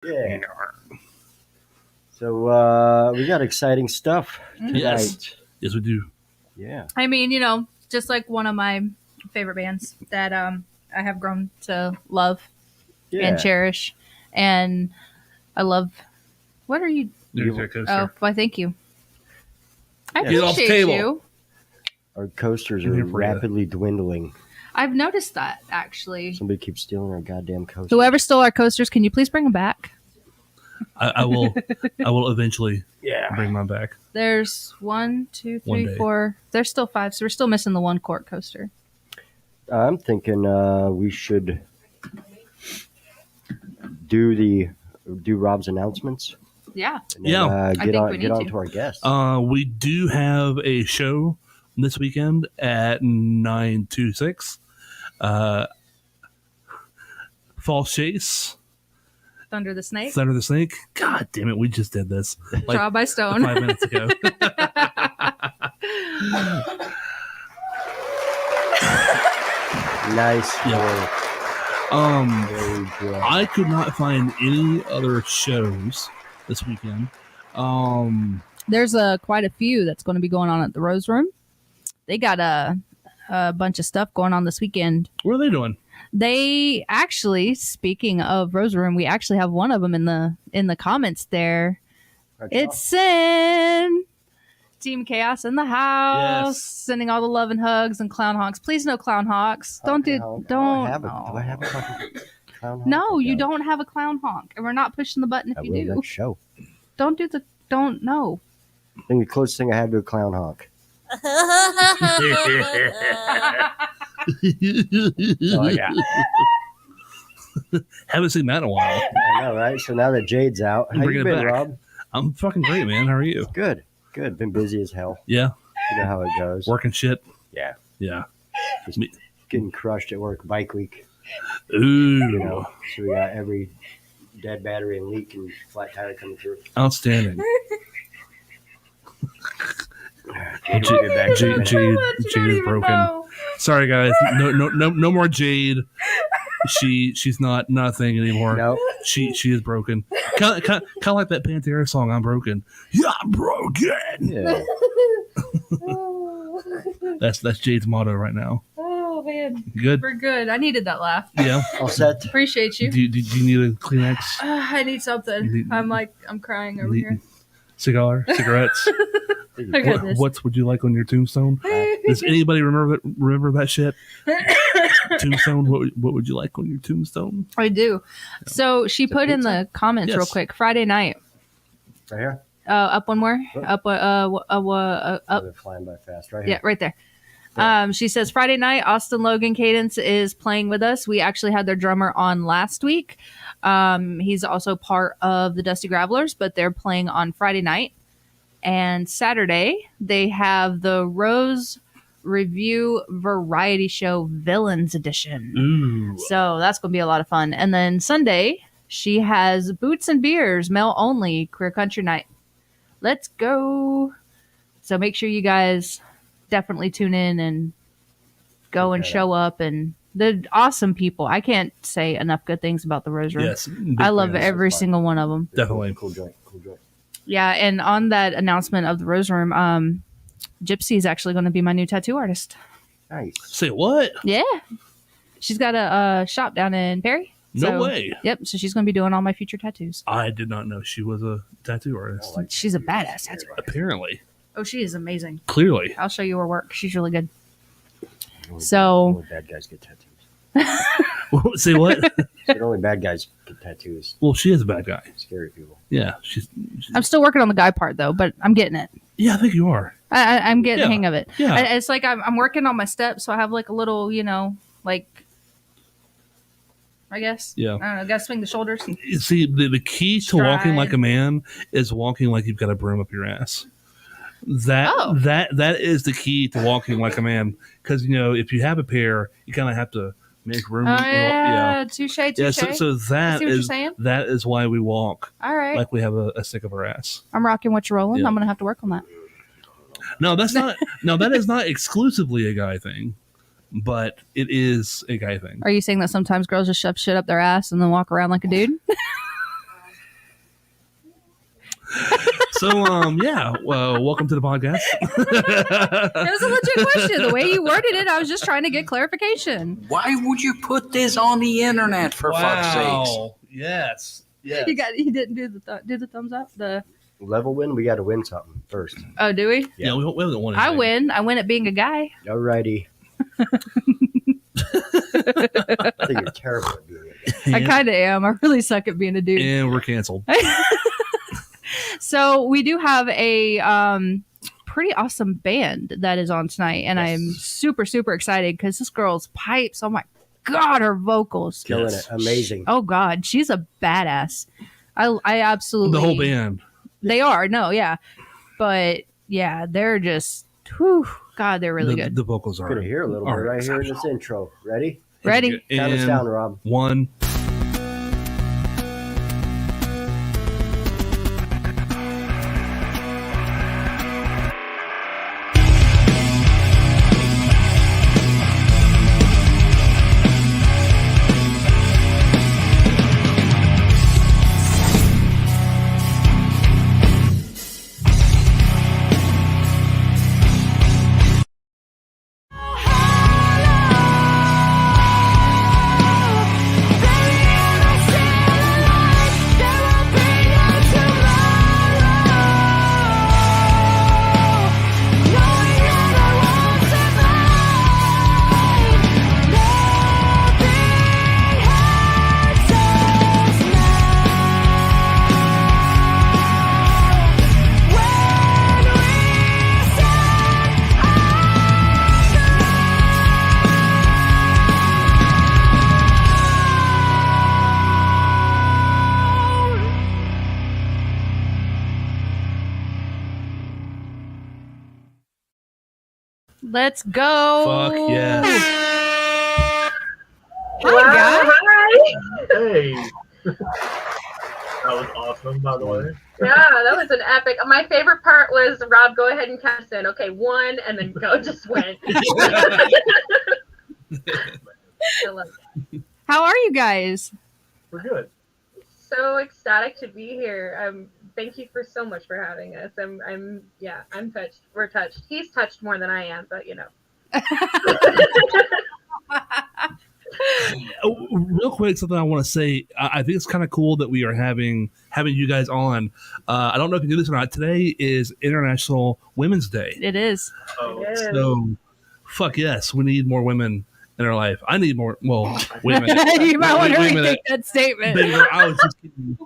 Yeah. So we got exciting stuff tonight. Yes, we do. Yeah. I mean, just like one of my favorite bands that I have grown to love and cherish, and I love. What are you? Oh, why? Thank you. I appreciate you. Our coasters are rapidly dwindling. I've noticed that, actually. Somebody keeps stealing our goddamn coasters. Whoever stole our coasters, can you please bring them back? I will. I will eventually. Bring mine back. There's 1, 2, 3, 4. There's still 5, so we're still missing the one quart coaster. I'm thinking we should do Rob's announcements. Yeah. And then, get on to our guests. We do have a show this weekend at 926. False Chase. Thunder the Snake. God damn it, we just did this. Draw by Stone. 5 minutes ago. Nice. Yeah. I could not find any other shows this weekend. There's quite a few that's going to be going on at the Rose Room. They got a bunch of stuff going on this weekend. What are they doing? They actually, speaking of Rose Room, we actually have one of them in the comments there. It's Sin. Team Chaos in the house, sending all the love and hugs and clown honks. Please no clown honks. Don't. Do I have a fucking clown honk? No, you don't have a clown honk, and we're not pushing the button if you do. Next show. Don't know. I think the closest thing I had to a clown honk. Oh yeah. Haven't seen that in a while. I know, right? So now that Jade's out, how you been, Rob? I'm fucking great, man. How are you? Good. Been busy as hell. Yeah. You know how it goes. Working shit. Yeah. Just getting crushed at work. Bike week. Ooh. So we got every dead battery and leak and flat tire coming through. Outstanding. Jade is broken. Know. Sorry, guys. No more Jade. She's not a thing anymore. No. She is broken. Kind of like that Pantera song, "I'm Broken." Yeah, I'm broken. Yeah. That's Jade's motto right now. Oh man. Good. We're good. I needed that laugh. Yeah. All set. Appreciate you. Do you need a Kleenex? I need something. I'm crying over here. Cigarettes. What would you like on your tombstone? Does anybody remember that shit? Tombstone. What would you like on your tombstone? I do. So she put in the comments real quick. Friday night. Right here. Up one more. Up. They're flying by fast. Right here. Yeah, right there. She says Friday night, Austin Logan Cadence is playing with us. We actually had their drummer on last week. He's also part of the Dusty Gravelers, but they're playing on Friday night. And Saturday, they have the Rose Review Variety Show Villains Edition. Ooh. So that's going to be a lot of fun. And then Sunday, she has Boots and Beers, male only, Queer Country Night. Let's go. So make sure you guys definitely tune in and go and show up. And the awesome people. I can't say enough good things about the Rose Room. Yes. I love every single one of them. Definitely. Cool joint. Yeah, and on that announcement of the Rose Room, Gypsy is actually going to be my new tattoo artist. Nice. Say what? Yeah. She's got a shop down in Perry. No way. Yep, so she's going to be doing all my future tattoos. I did not know she was a tattoo artist. She's a badass tattoo artist. Apparently. Oh, she is amazing. Clearly. I'll show you her work. She's really good. Only bad guys get tattoos. Say what? Only bad guys get tattoos. Well, she is a bad guy. Scary people. Yeah, she's I'm still working on the guy part though, but I'm getting it. Yeah, I think you are. I'm getting the hang of it. Yeah. It's like I'm working on my steps, so I have like a little, I guess. Yeah. I don't know. Got to swing the shoulders. You see, the key to walking like a man is walking like you've got a broom up your ass. That is the key to walking like a man. Because, if you have a pair, you kind of have to make room. Touche. Yeah, so that is why we walk. All right. Like we have a stick of our ass. I'm rocking what you're rolling. Yeah. I'm going to have to work on that. No, that's not. No, that is not exclusively a guy thing, but it is a guy thing. Are you saying that sometimes girls just shove shit up their ass and then walk around like a dude? Yeah. Well, welcome to the podcast. It was a legit question. The way you worded it, I was just trying to get clarification. Why would you put this on the internet, for fuck's sakes? Yes. Yes. You didn't do the thumbs up. The Level win. We got to win something first. Oh, do we? Yeah, we haven't won I anything. win. I win at being a guy. Alrighty. I think you're terrible at being a guy. I kind of am. I really suck at being a dude. And we're canceled. So we do have a pretty awesome band that is on tonight, and I am super, super excited because this girl's pipes. Oh my God, her vocals. Killing it. Amazing. Oh God, she's a badass. I absolutely. The whole band. They are. No, yeah. But yeah, they're just, whew, God, they're really good. The vocals are. Gonna hear a little bit right here in this intro. Ready? Ready? Count us down, Rob. 1. Let's go. Fuck yeah. Hi, guys. Hi. Hey. That was awesome, by the way. Yeah, that was an epic. My favorite part was Rob, go ahead and count us in. Okay, 1, and then go just went. I love that. How are you guys? We're good. So ecstatic to be here. Thank you for so much for having us. I'm touched. We're touched. He's touched more than I am, but you know. Real quick, something I want to say. I think it's kind of cool that we are having you guys on. I don't know if you knew this or not. Today is International Women's Day. It is. Oh, It is. So, fuck yes, we need more women in our life. I need more. Well, wait a minute. You might want to Wait a minute. rethink that statement. Baby girl, I was just kidding.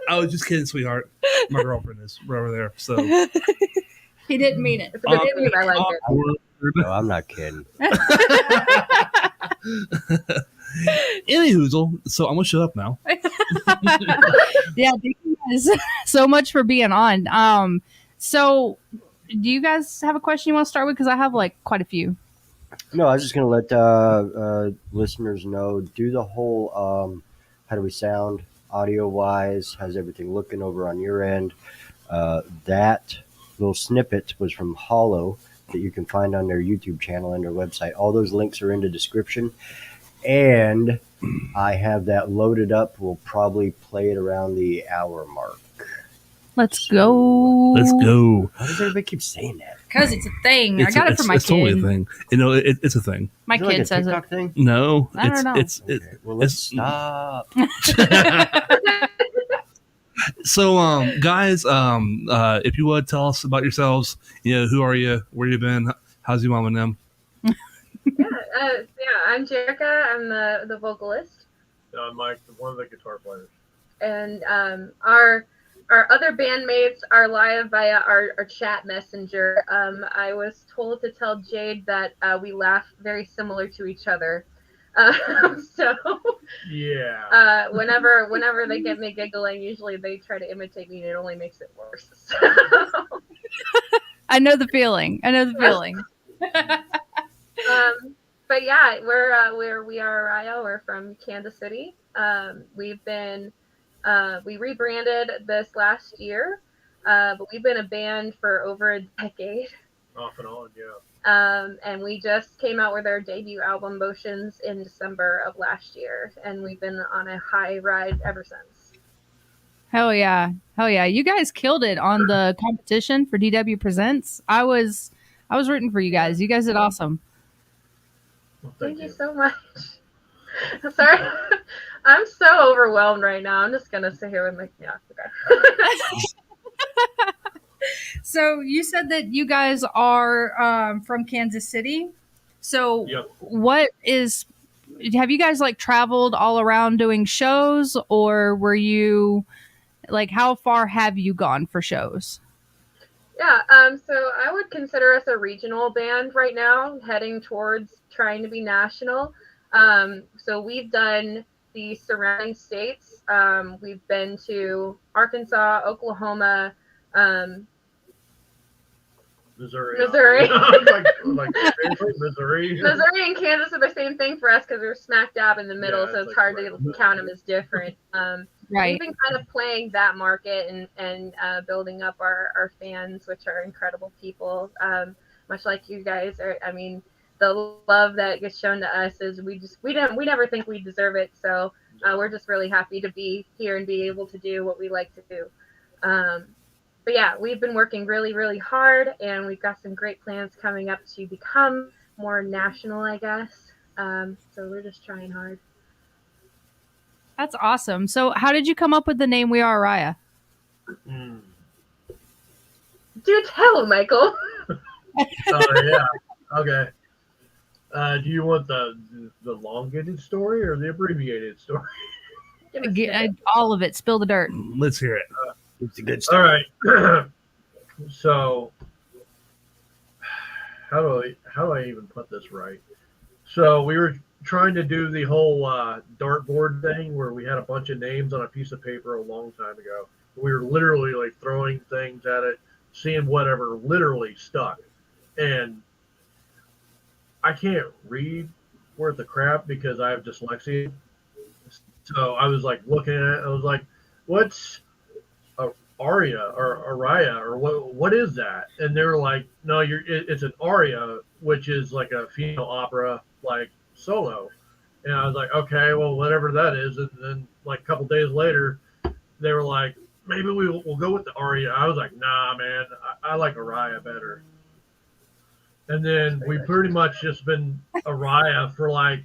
I was just kidding, sweetheart. My girlfriend is right over there. So He didn't mean it. It's a good name. I like it. awkward. No, I'm not kidding. Anywho, so I'm gonna shut up now. Yeah, thank you guys so much for being on. So do you guys have a question you want to start with? Because I have like quite a few. No, I was just going to let listeners know, do the whole how do we sound audio-wise? How's everything looking over on your end? That little snippet was from Hollow that you can find on their YouTube channel and their website. All those links are in the description. And I have that loaded up. We'll probably play it around the hour mark. Let's go. Let's go. Why does everybody keep saying that? Because it's a thing. I got it for my It's totally a kid. thing. You know, it's a thing. My Is it kid like a says TikTok it. thing? No, I don't know. Okay, well, let's stop. So, guys, if you would tell us about yourselves, who are you, where you been, how's your mom and them? I'm Jerica. I'm the vocalist, I'm Mike, one of the guitar players. and our other bandmates are live via our chat messenger. I was told to tell Jade that we laugh very similar to each other. So Yeah. whenever they get me giggling, usually they try to imitate me, and it only makes it worse. So, I know the feeling. but yeah, we are Arya. We're from Kansas City. We rebranded this last year, but we've been a band for over a decade. Off and on, yeah. And we just came out with our debut album, Motions, in December of last year, and we've been on a high ride ever since. Hell yeah. Hell yeah, you guys killed it on the competition for DW Presents. I was rooting for you guys. You guys did awesome. Well, Thank you so much. Sorry, I'm so overwhelmed right now. I'm just gonna sit here with okay. So you said that you guys are from Kansas City. So Yep. have you guys like traveled all around doing shows, or were you like, how far have you gone for shows? Yeah, so I would consider us a regional band right now, heading towards trying to be national. So we've done the surrounding states. We've been to Arkansas, Oklahoma, Missouri. Missouri. Missouri. Missouri and Kansas are the same thing for us because we're smack dab in the middle, Yeah, so it's it's like hard right to in the count middle. them as different. Right. We've been kind of playing that market and building up our fans, which are incredible people, much like you guys are. I mean, the love that gets shown to us is we never think we deserve it. So we're just really happy to be here and be able to do what we like to do. But yeah, we've been working really, really hard, and we've got some great plans coming up to become more national, I guess. So we're just trying hard. That's awesome. So how did you come up with the name We Are Arya? Mm. Do tell, Michael. Oh yeah. Okay. Do you want the elongated story or the abbreviated story? All of it. Spill the dirt. Let's hear it. It's a good All story. right. So how do I even put this right? So we were trying to do the whole dartboard thing where we had a bunch of names on a piece of paper a long time ago. We were literally like throwing things at it, seeing whatever literally stuck. And I can't read worth a crap because I have dyslexia. So I was like looking at it, I was like, what's Arya or Arya or what is that? And they were like, no, it's an Arya, which is like a female opera like solo. And I was like, okay, well whatever that is. And then like a couple days later, they were like, maybe we'll go with the Arya. I was like, nah, man, I like Arya better. And then we pretty much just been Arya for like,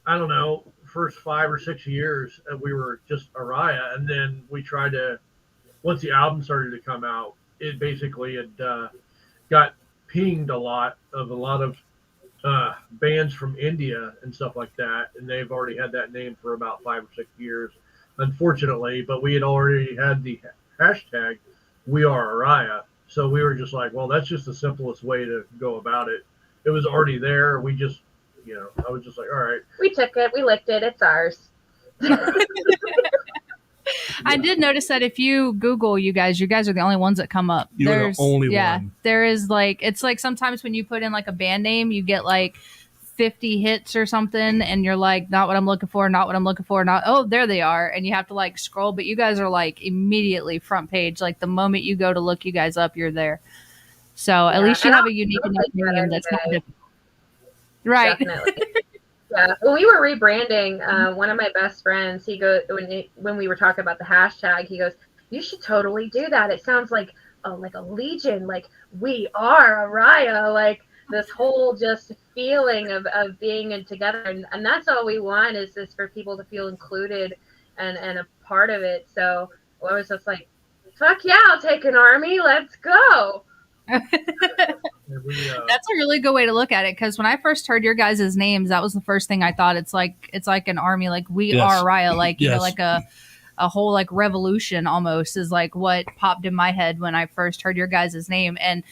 I don't know, first 5 or 6 years, and we were just Arya. And then we tried to, once the album started to come out, it basically had got pinged a lot of bands from India and stuff like that, and they've already had that name for about 5 or 6 years, unfortunately. But we had already had the hashtag We Are Arya, so we were just like, well, that's just the simplest way to go about it. It was already there. We just, I was just like, all right. We took it. We licked it. It's ours. I did notice that if you Google you guys are the only ones that come up. You're the only one. There is like, it's like sometimes when you put in like a band name, you get like 50 hits or something, and you're like, not what I'm looking for, not what I'm looking for, not, oh, there they are. And you have to like scroll, but you guys are like immediately front page. Like the moment you go to look you guys up, you're there. So at least you have a unique enough name that's not difficult. Right. Definitely. Yeah, when we were rebranding, one of my best friends, he goes when we were talking about the hashtag, he goes, "You should totally do that. It sounds like a legion, like we are Arya, like this whole just feeling of being together, and that's all we want is for people to feel included and a part of it." So I was just like, "Fuck yeah, I'll take an army. Let's go." That's a really good way to look at it, because when I first heard your guys' names, that was the first thing I thought. It's like an army, like we are Arya, like you know, like a whole like revolution almost is like what popped in my head when I first heard your guys' name. And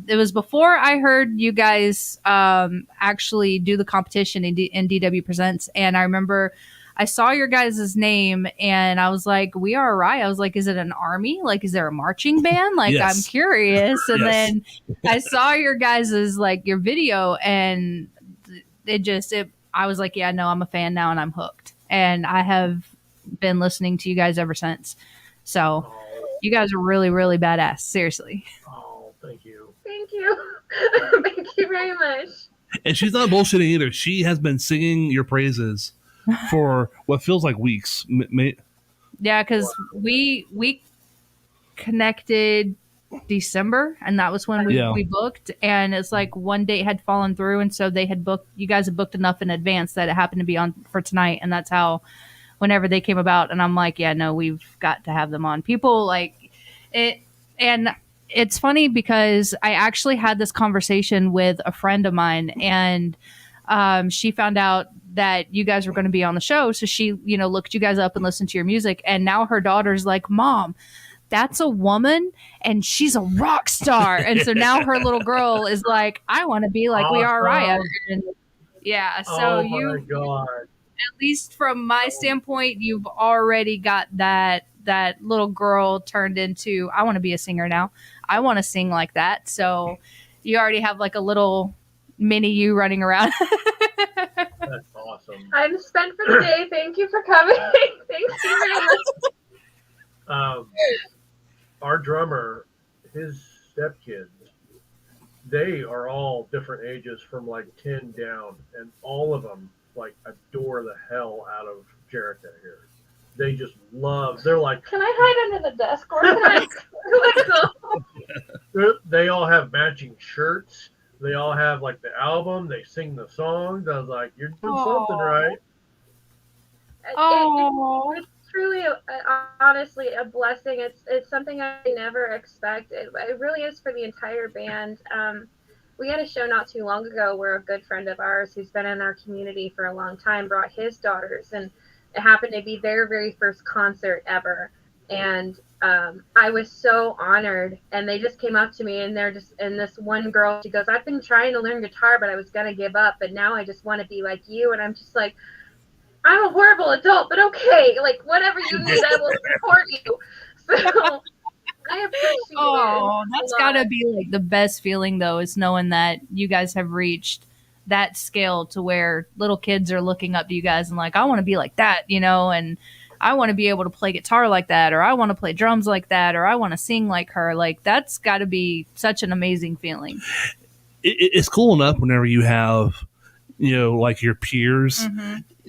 it was before I heard you guys actually do the competition in DW Presents, and I remember I saw your guys' name and I was like, We Are Arya. I was like, is it an army? Like, is there a marching band? Like, yes. I'm curious. And then I saw your guys' like your video, and I was like, yeah, no, I'm a fan now and I'm hooked. And I have been listening to you guys ever since. So you guys are really, really badass. Seriously. Oh, thank you. Thank you. Thank you very much. And she's not bullshitting either. She has been singing your praises for what feels like weeks. Yeah, because we connected December, and that was when we booked, and it's like one date had fallen through, and so they had booked, you guys had booked enough in advance that it happened to be on for tonight, and that's how whenever they came about, and I'm like, yeah, no, we've got to have them on. People like it, and it's funny because I actually had this conversation with a friend of mine, and she found out that you guys were going to be on the show, so she, you know, looked you guys up and listened to your music, and now her daughter's like, Mom, that's a woman and she's a rock star. And so now her little girl is like, I want to be like we are Arya. And yeah, so my God. At least from my standpoint, you've already got that little girl turned into, I want to be a singer now. I want to sing like that. So you already have like a little mini you running around. That's awesome. I'm spent for the day. Thank you for coming. Thanks you very much. Our drummer, his stepkids, they are all different ages from like 10 down, and all of them like adore the hell out of Jerica here. They just love, they're like, can I hide under the desk or can I go? They all have matching shirts. They all have like the album. They sing the songs. I was like, you're doing something right. It's truly, honestly, a blessing. It's something I never expect. It really is for the entire band. We had a show not too long ago where a good friend of ours who's been in our community for a long time brought his daughters, and it happened to be their very first concert ever. And I was so honored, and they just came up to me, and this one girl, she goes, I've been trying to learn guitar, but I was going to give up, but now I just want to be like you. And I'm just like, I'm a horrible adult, but okay, like whatever you need, I will support you. So I appreciate it. Oh, that's gotta be like the best feeling though, is knowing that you guys have reached that scale to where little kids are looking up to you guys and like, I want to be like that, you know, and I want to be able to play guitar like that, or I want to play drums like that, or I want to sing like her. Like that's got to be such an amazing feeling. It's cool enough whenever you have, you know, like your peers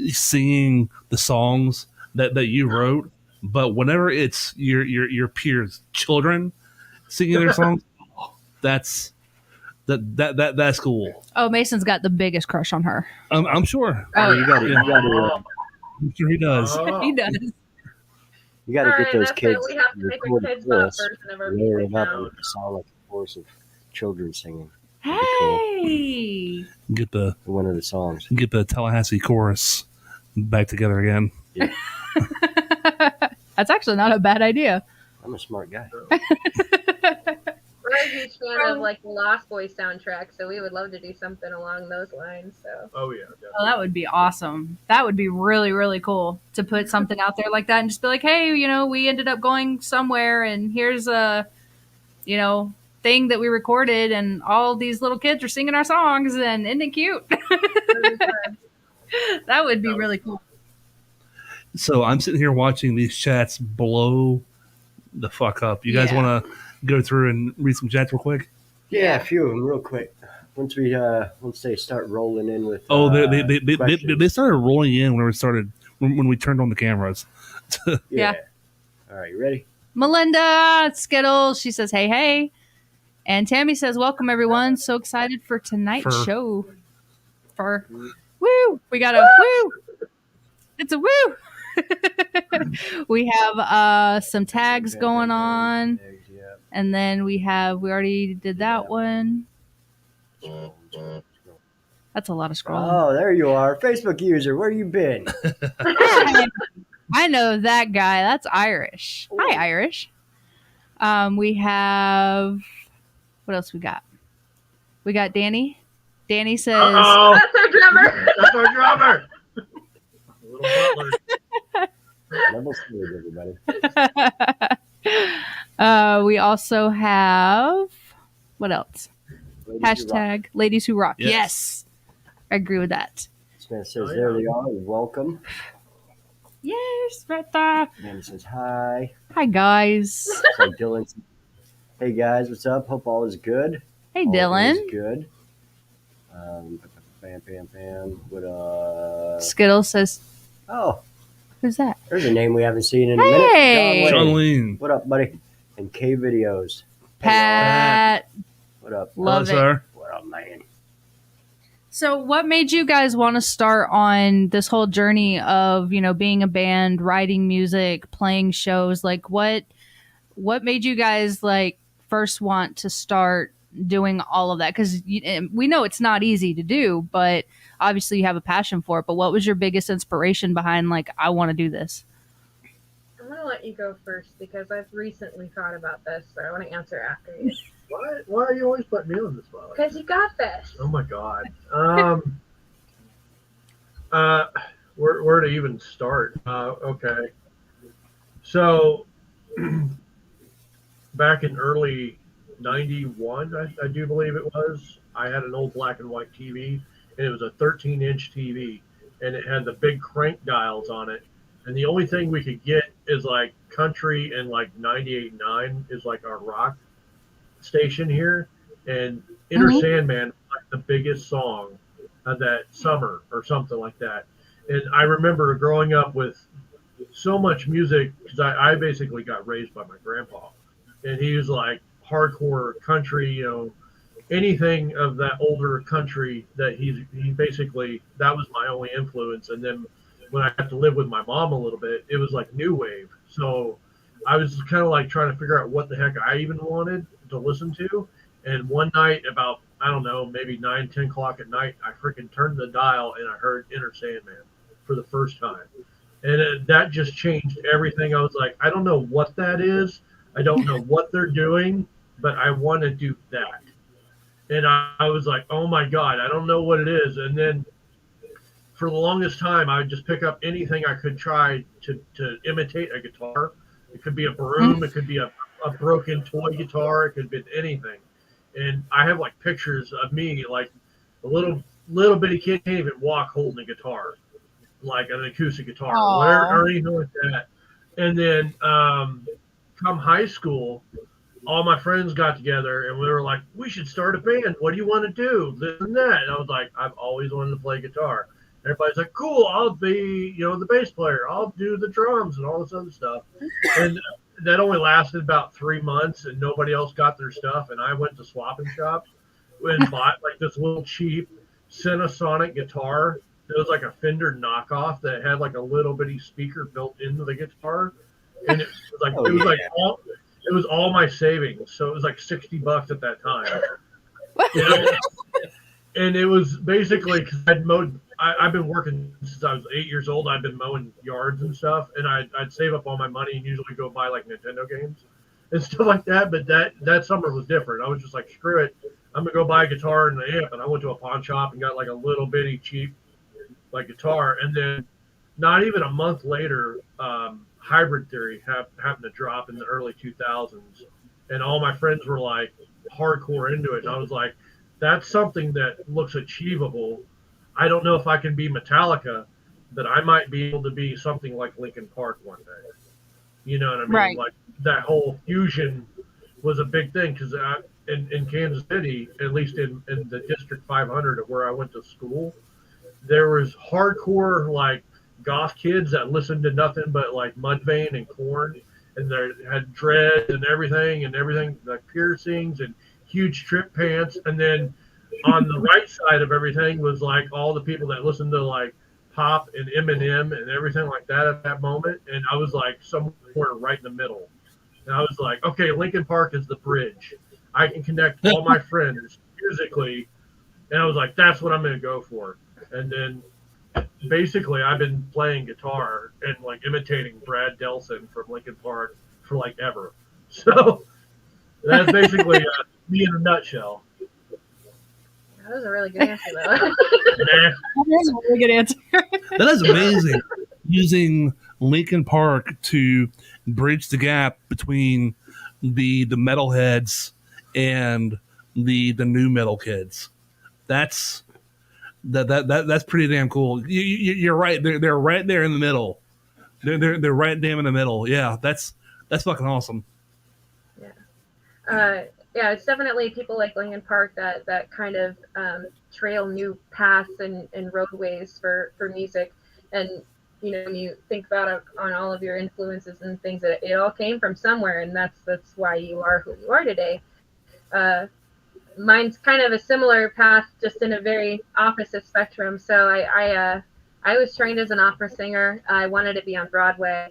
singing the songs that you wrote, but whenever it's your peers' children singing their songs, that's cool. Oh, Mason's got the biggest crush on her. I'm sure. Oh, you got to. I'm sure he does. He does. You got to get those kids. We have to make the kids not version of our music now. Sound like a chorus of children singing. Hey, cool. Get the one of the songs. Get the Tallahassee chorus back together again. Yeah. That's actually not a bad idea. I'm a smart guy. We're a huge fan of like the Lost Boys soundtrack, so we would love to do something along those lines. So. Oh yeah. Definitely. Oh, that would be awesome. That would be really, really cool to put something out there like that and just be like, hey, you know, we ended up going somewhere, and here's a, you know, thing that we recorded, and all these little kids are singing our songs, and isn't it cute? That would be really cool. So I'm sitting here watching these chats blow the fuck up. You guys want to go through and read some chats real quick? Yeah, a few of them real quick. Once they start rolling in with they started rolling in when we turned on the cameras. Yeah. All right, you ready? Melinda Skittles, she says, hey. And Tammy says, welcome everyone. So excited for tonight's show. Woo! We got a woo! It's a woo! We have some tags going on. And then we already did that one. That's a lot of scrolling. Oh, there you are. Facebook user, where you been? I know that guy. That's Irish. Ooh. Hi, Irish. We have... What else we got? We got Danny. Danny says... Uh-oh. That's our drummer. That's our drummer. Little butler. Level speed, everybody. We also have... What else? Ladies Ladies Who Rock. Yes. I agree with that. This man says, there they are. Welcome. Yes, right there. Danny says, hi. Hi, guys. So Dylan says, hey, guys, what's up? Hope all is good. Hey, Dylan. All is good. Bam. What, Skittle says, oh. Who's that? There's a name we haven't seen in a minute. Hey. John Wayne. What up, buddy? and K videos. Pat, What up? love Hello, it. sir. What up, man? So, what made you guys want to start on this whole journey of, being a band, writing music, playing shows? Like, what made you guys first want to start doing all of that? Because we know it's not easy to do, but obviously you have a passion for it. But what was your biggest inspiration behind I want to do this? I'm gonna let you go first because I've recently thought about this, so I want to answer after you. Why are you always putting me on the spot? Because you got this. Oh my god. Where to even start? Okay. So back in early '91, I do believe it was. I had an old black and white TV, and it was a 13-inch TV, and it had the big crank dials on it. And the only thing we could get is like country and like 98.9 is like our rock station here, and Inner Sandman was like the biggest song of that summer or something like that. And I remember growing up with so much music because I basically got raised by my grandpa, and he was like hardcore country, anything of that older country that he basically, that was my only influence. And then when I had to live with my mom a little bit, it was like new wave. So I was kind of like trying to figure out what the heck I even wanted to listen to. And one night about, I don't know, maybe 9-10 o'clock at night, I freaking turned the dial and I heard Inner Sandman for the first time. And that just changed everything. I was like, I don't know what that is. I don't know what they're doing, but I want to do that. And I was like, oh my God, I don't know what it is. And then for the longest time, I would just pick up anything I could try to imitate a guitar. It could be a broom. It could be a broken toy guitar. It could be anything. And I have like pictures of me, like a little bitty kid can't even walk holding a guitar, like an acoustic guitar or anything like that. And then come high school, all my friends got together and we were like, we should start a band. What do you want to do? This and that. And I was like, I've always wanted to play guitar. Everybody's like, cool, I'll be, the bass player. I'll do the drums and all this other stuff. And that only lasted about 3 months and nobody else got their stuff. And I went to Swap and Shop and bought like this little cheap Senasonic guitar. It was like a Fender knockoff that had like a little bitty speaker built into the guitar. And it was like, it was all my savings. So it was like $60 at that time. And it was basically because I've been working since I was 8 years old. I've been mowing yards and stuff, and I'd save up all my money and usually go buy like Nintendo games and stuff like that. But that summer was different. I was just like, screw it, I'm gonna go buy a guitar and an amp. And I went to a pawn shop and got like a little bitty cheap like guitar. And then not even a month later, Hybrid Theory happened to drop in the early 2000s, and all my friends were like hardcore into it. And I was like, that's something that looks achievable. I don't know if I can be Metallica, but I might be able to be something like Linkin Park one day. You know what I mean? Right. Like that whole fusion was a big thing because in Kansas City, at least in the District 500 of where I went to school, there was hardcore like goth kids that listened to nothing but like Mudvayne and Korn, and they had dreads and everything, like piercings and huge strip pants. And then on the right side of everything was like all the people that listened to like pop and Eminem and everything like that at that moment. And I was like somewhere right in the middle. And I was like, okay, Linkin Park is the bridge. I can connect all my friends musically. And I was like, that's what I'm going to go for. And then basically I've been playing guitar and like imitating Brad Delson from Linkin Park for like ever. So that's basically me in a nutshell. That was a really good answer, though. That was a really good answer. That is amazing. Using Linkin Park to bridge the gap between the metalheads and the new metal kids. That's pretty damn cool. You're right. They're right there in the middle. They're right damn in the middle. Yeah, that's fucking awesome. Yeah, it's definitely people like Linkin Park that kind of trail new paths and roadways for music. And when you think about it on all of your influences and things, that it all came from somewhere, and that's why you are who you are today. Mine's kind of a similar path, just in a very opposite spectrum. So I was trained as an opera singer. I wanted to be on Broadway,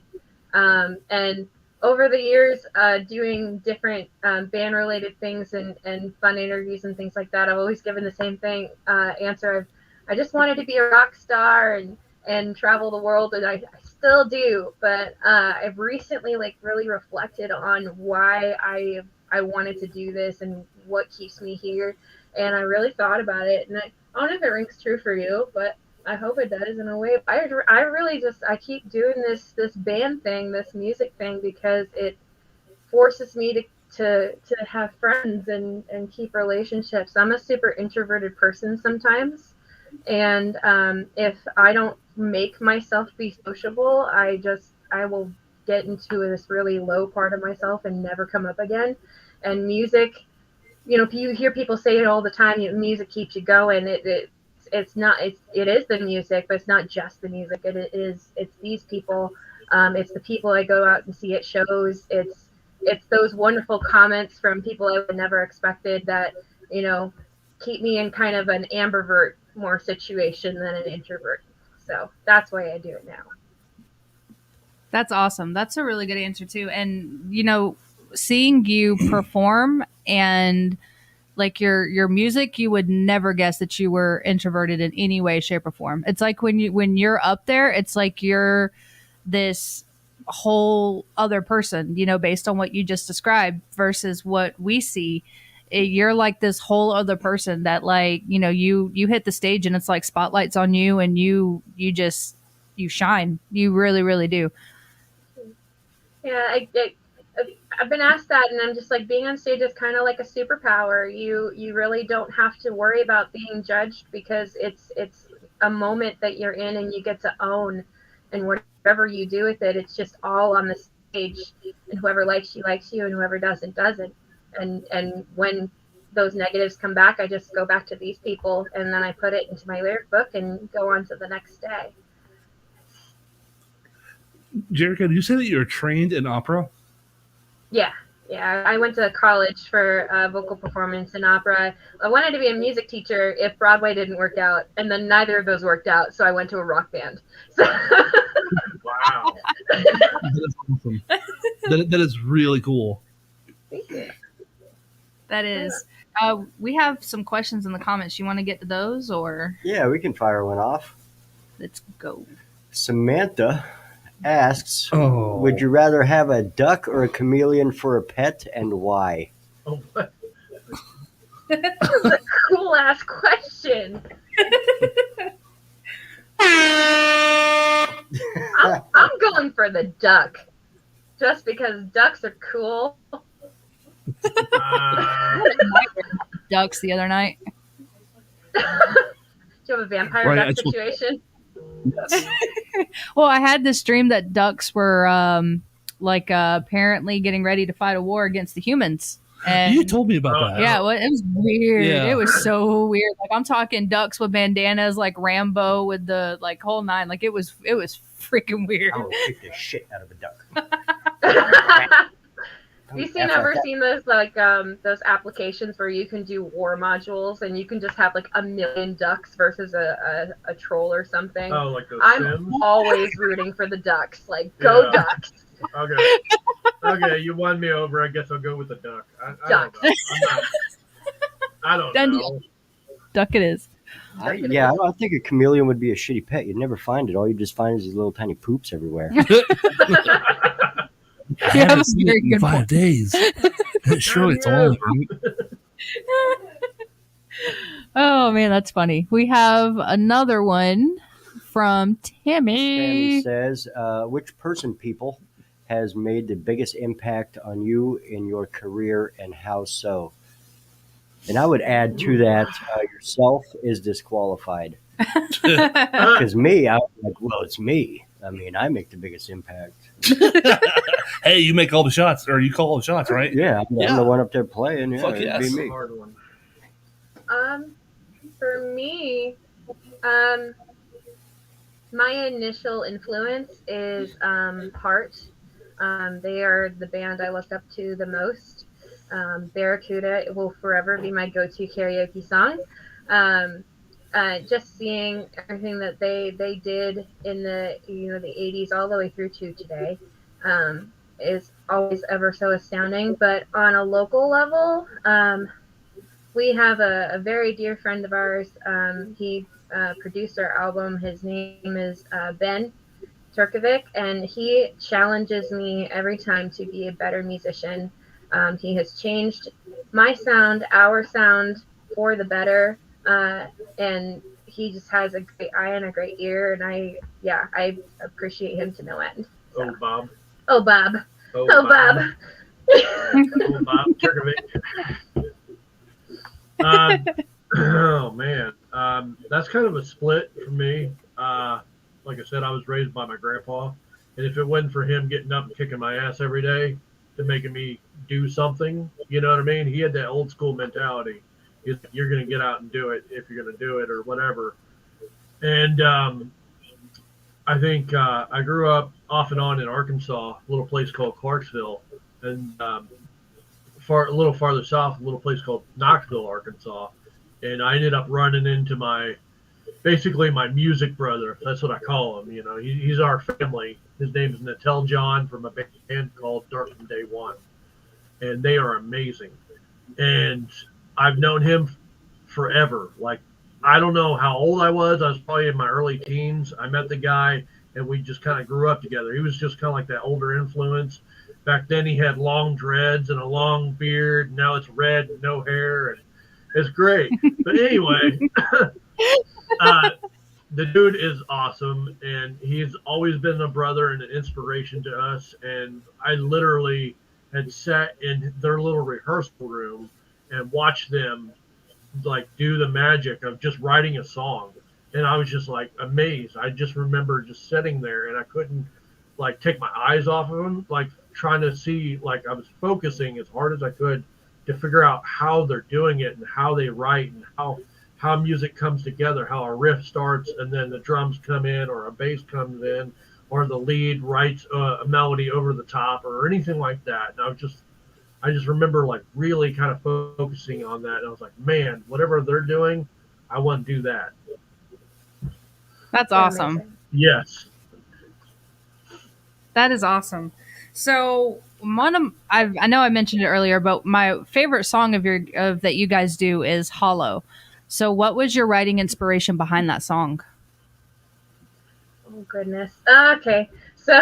and over the years, doing different band-related things and fun interviews and things like that, I've always given the same answer. I just wanted to be a rock star and travel the world, and I still do. But I've recently really reflected on why I wanted to do this and what keeps me here, and I really thought about it. And I don't know if it rings true for you, but I hope it does in a way. I really I keep doing this band thing, this music thing, because it forces me to have friends and keep relationships. I'm a super introverted person sometimes, and if I don't make myself be sociable, I will get into this really low part of myself and never come up again. And music, you hear people say it all the time. Music keeps you going. It is the music, but it's not just the music. It's these people. It's the people I go out and see at shows. It's those wonderful comments from people I would never expected that keep me in kind of an ambivert more situation than an introvert. So that's why I do it now. That's awesome. That's a really good answer too. And seeing you perform and your music, you would never guess that you were introverted in any way, shape, or form. It's like when you're up there, it's like you're this whole other person, based on what you just described versus what we see. You're like this whole other person that you hit the stage and it's like spotlights on you, and you shine. You really, really do. Yeah, I've been asked that, and I'm just like, being on stage is kind of like a superpower. You really don't have to worry about being judged, because it's a moment that you're in and you get to own, and whatever you do with it, it's just all on the stage, and whoever likes you, and whoever doesn't. And when those negatives come back, I just go back to these people, and then I put it into my lyric book and go on to the next day. Jerica, did you say that you were trained in opera? Yeah. I went to college for vocal performance and opera. I wanted to be a music teacher if Broadway didn't work out, and then neither of those worked out, so I went to a rock band. So Wow. That is awesome. That is really cool. Thank you. That is. We have some questions in the comments. You want to get to those, or? Yeah, we can fire one off. Let's go. Samantha asks, Oh. would you rather have a duck or a chameleon for a pet, and why? Oh, what? That's a cool ass question. I'm going for the duck, just because ducks are cool. Ducks the other night. Do you have a vampire Right, duck situation? Yes. Well, I had this dream that ducks were apparently getting ready to fight a war against the humans. And You told me about that. yeah, well, it was weird. Yeah. It was so weird. Like, I'm talking ducks with bandanas, like Rambo with the whole nine. Like, it was freaking weird. I will kick the shit out of a duck. Have you ever seen those applications where you can do war modules and you can just have like 1,000,000 ducks versus a troll or something? Oh, like those I'm Sims? always rooting for the ducks. Like, go Yeah. ducks. Okay, you won me over. I guess I'll go with the duck. I Duck. don't know. I don't Done know. Duck it is. I think a chameleon would be a shitty pet. You'd never find it. All you just find is these little tiny poops everywhere. I You have haven't a seen very it in good 5 point. days. Surely it's all over. Oh man, that's funny. We have another one from Sammy Timmy. says, which people has made the biggest impact on you in your career, and how so? And I would add to that, yourself is disqualified. Because me, I'm like, well, it's me. I mean, I make the biggest impact. Hey, you make all the shots, or you call all the shots, right? Yeah, I'm the one up there playing. Yeah, Fuck it'd yes. be That's a me. hard one. For me, My initial influence is Heart. They are the band I look up to the most. Barracuda will forever be my go-to karaoke song. Um, just seeing everything that they did in the 80s all the way through to today is always ever so astounding. But on a local level, we have a very dear friend of ours. He produced our album. His name is Ben Turkovic, and he challenges me every time to be a better musician. He has changed my sound, our sound, for the better, and he just has a great eye and a great ear, and I appreciate him to no end. So. Oh, Bob. Oh, Bob. Oh, Oh, Bob. Oh, Bob Turkovic. Oh man, that's kind of a split for me. Like I said, I was raised by my grandpa, and if it wasn't for him getting up and kicking my ass every day to making me do something, you know what I mean? He had that old school mentality. He's like, you're going to get out and do it if you're going to do it or whatever. And I think I grew up off and on in Arkansas, a little place called Clarksville, and a little farther south, a little place called Knoxville, Arkansas. And I ended up running into basically my music brother. That's what I call him. You know, he's our family. His name is Natel John from a band called Dark from Day One, and they are amazing. And I've known him forever. Like, I don't know how old I was. I was probably in my early teens. I met the guy, and we just kind of grew up together. He was just kind of like that older influence. Back then, he had long dreads and a long beard. Now it's red and no hair, and it's great. But anyway, the dude is awesome, and he's always been a brother and an inspiration to us. And I literally had sat in their little rehearsal room and watched them like do the magic of just writing a song, and I was just like amazed. I just remember just sitting there, and I couldn't like take my eyes off of them, like trying to see, like I was focusing as hard as I could to figure out how they're doing it and how they write and how music comes together, how a riff starts and then the drums come in or a bass comes in or the lead writes a melody over the top or anything like that. And I just remember like really kind of focusing on that. And I was like, man, whatever they're doing, I want to do that. That's awesome. Yes. That is awesome. So I know I mentioned it earlier, but my favorite song of that you guys do is "Hollow." So, what was your writing inspiration behind that song? Oh goodness. Okay, so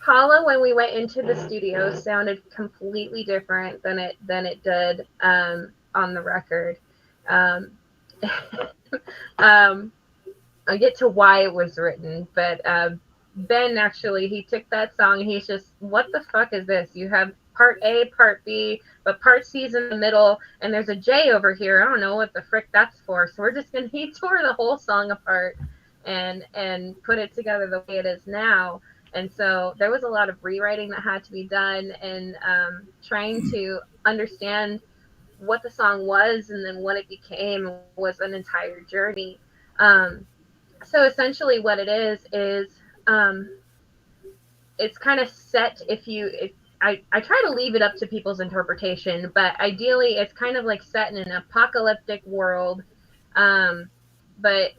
Hollow, when we went into the studio, sounded completely different than it did on the record. I'll get to why it was written, but Ben actually, he took that song and he's just, what the fuck is this? You have part A, part B, but part C's in the middle, and there's a J over here. I don't know what the frick that's for. So we're just gonna, he tore the whole song apart and put it together the way it is now. And so there was a lot of rewriting that had to be done, and trying to understand what the song was and then what it became was an entire journey. So essentially what it is it's kind of set, I try to leave it up to people's interpretation, but ideally it's kind of like set in an apocalyptic world. But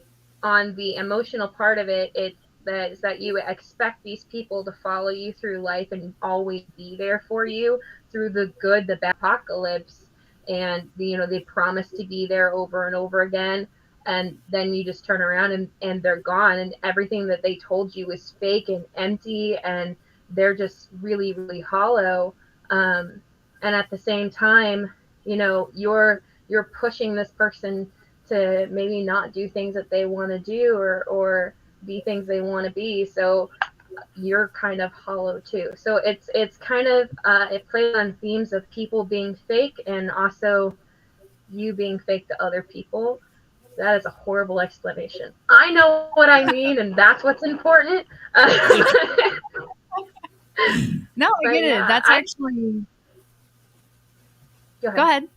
on the emotional part of it, it's that you expect these people to follow you through life and always be there for you through the good, the bad, apocalypse. And, they promise to be there over and over again. And then you just turn around and they're gone, and everything that they told you is fake and empty, and they're just really, really hollow. And at the same time, you're pushing this person to maybe not do things that they want to do or be things they want to be. So you're kind of hollow too. So it's kind of it plays on themes of people being fake and also you being fake to other people. That is a horrible explanation. I know what I mean, and that's what's important. No, I get it. That's actually. Go ahead.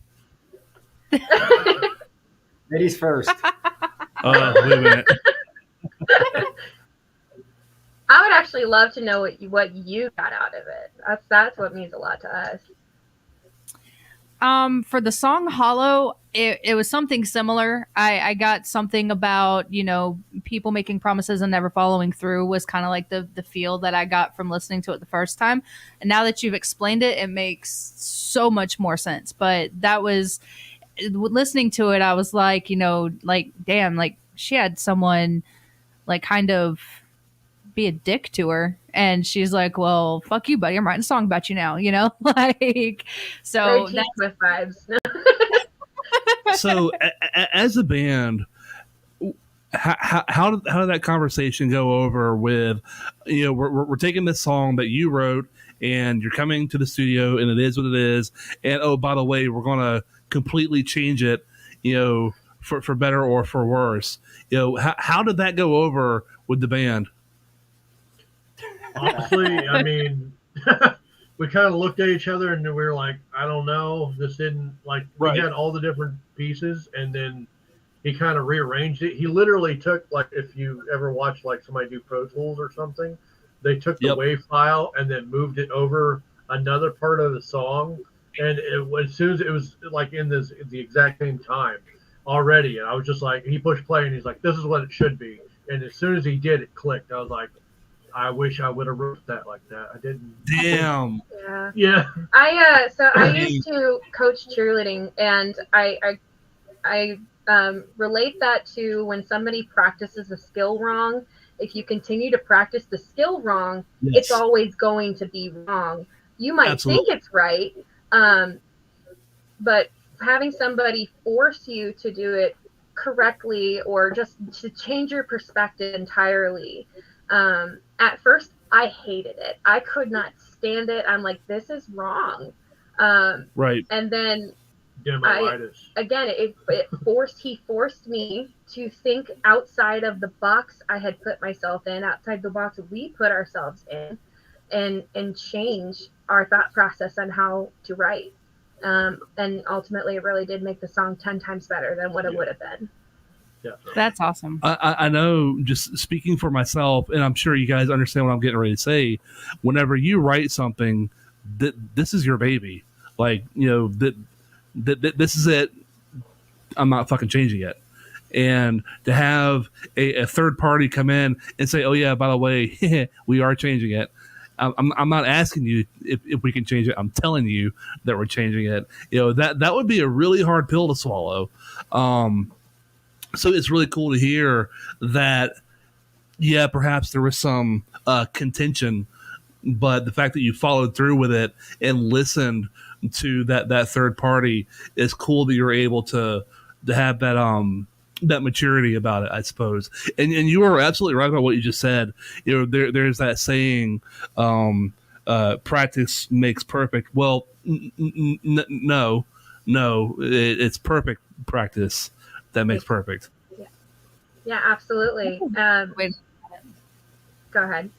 Ladies first. Wait a minute. I would actually love to know what you got out of it. That's what means a lot to us. For the song Hollow, it was something similar. I got something about, people making promises and never following through was kind of like the feel that I got from listening to it the first time. And now that you've explained it, it makes so much more sense. But that was, listening to it, I was like, damn, like she had someone like kind of be a dick to her, and she's like, well, fuck you, buddy, I'm writing a song about you now, like, so that's with vibes. So as a band, how did that conversation go over with, we're taking this song that you wrote and you're coming to the studio and it is what it is, and oh, by the way, we're gonna completely change it, for better or for worse. How did that go over with the band? Honestly, I mean, we kind of looked at each other and we were like, I don't know. This didn't, like, Right. We had all the different pieces and then he kind of rearranged it. He literally took, like, if you ever watch, like, somebody do Pro Tools or something, they took the Yep. WAV file and then moved it over another part of the song. And as soon as it was, like, in the exact same time already, and I was just like, he pushed play and he's like, this is what it should be. And as soon as he did, it clicked. I was like, I wish I would have wrote that like that. I didn't. Damn. Yeah. Yeah. I used to coach cheerleading, and I relate that to when somebody practices a skill wrong. If you continue to practice the skill wrong, Yes. it's always going to be wrong. You might Absolutely. think it's right, but having somebody force you to do it correctly or just to change your perspective entirely. At first, I hated it. I could not stand it. I'm like, this is wrong. Right. And then Demolitis. he forced me to think outside of the box I had put myself in, outside the box we put ourselves in, and change our thought process on how to write. And ultimately, it really did make the song 10 times better than what it would have been. Definitely. that's awesome. I know, just speaking for myself, and I'm sure you guys understand what I'm getting ready to say. Whenever you write something, this is your baby. Like, this is it. I'm not fucking changing it. And to have a third party come in and say, oh, yeah, by the way, we are changing it. I'm not asking you if we can change it. I'm telling you that we're changing it. That would be a really hard pill to swallow. So it's really cool to hear that, yeah, perhaps there was some contention, but the fact that you followed through with it and listened to that third party is cool that you're able to have that maturity about it, I suppose. And you are absolutely right about what you just said. There's that saying, practice makes perfect. Well, no, it's perfect practice that makes perfect. Yeah, absolutely. Wait. Go ahead.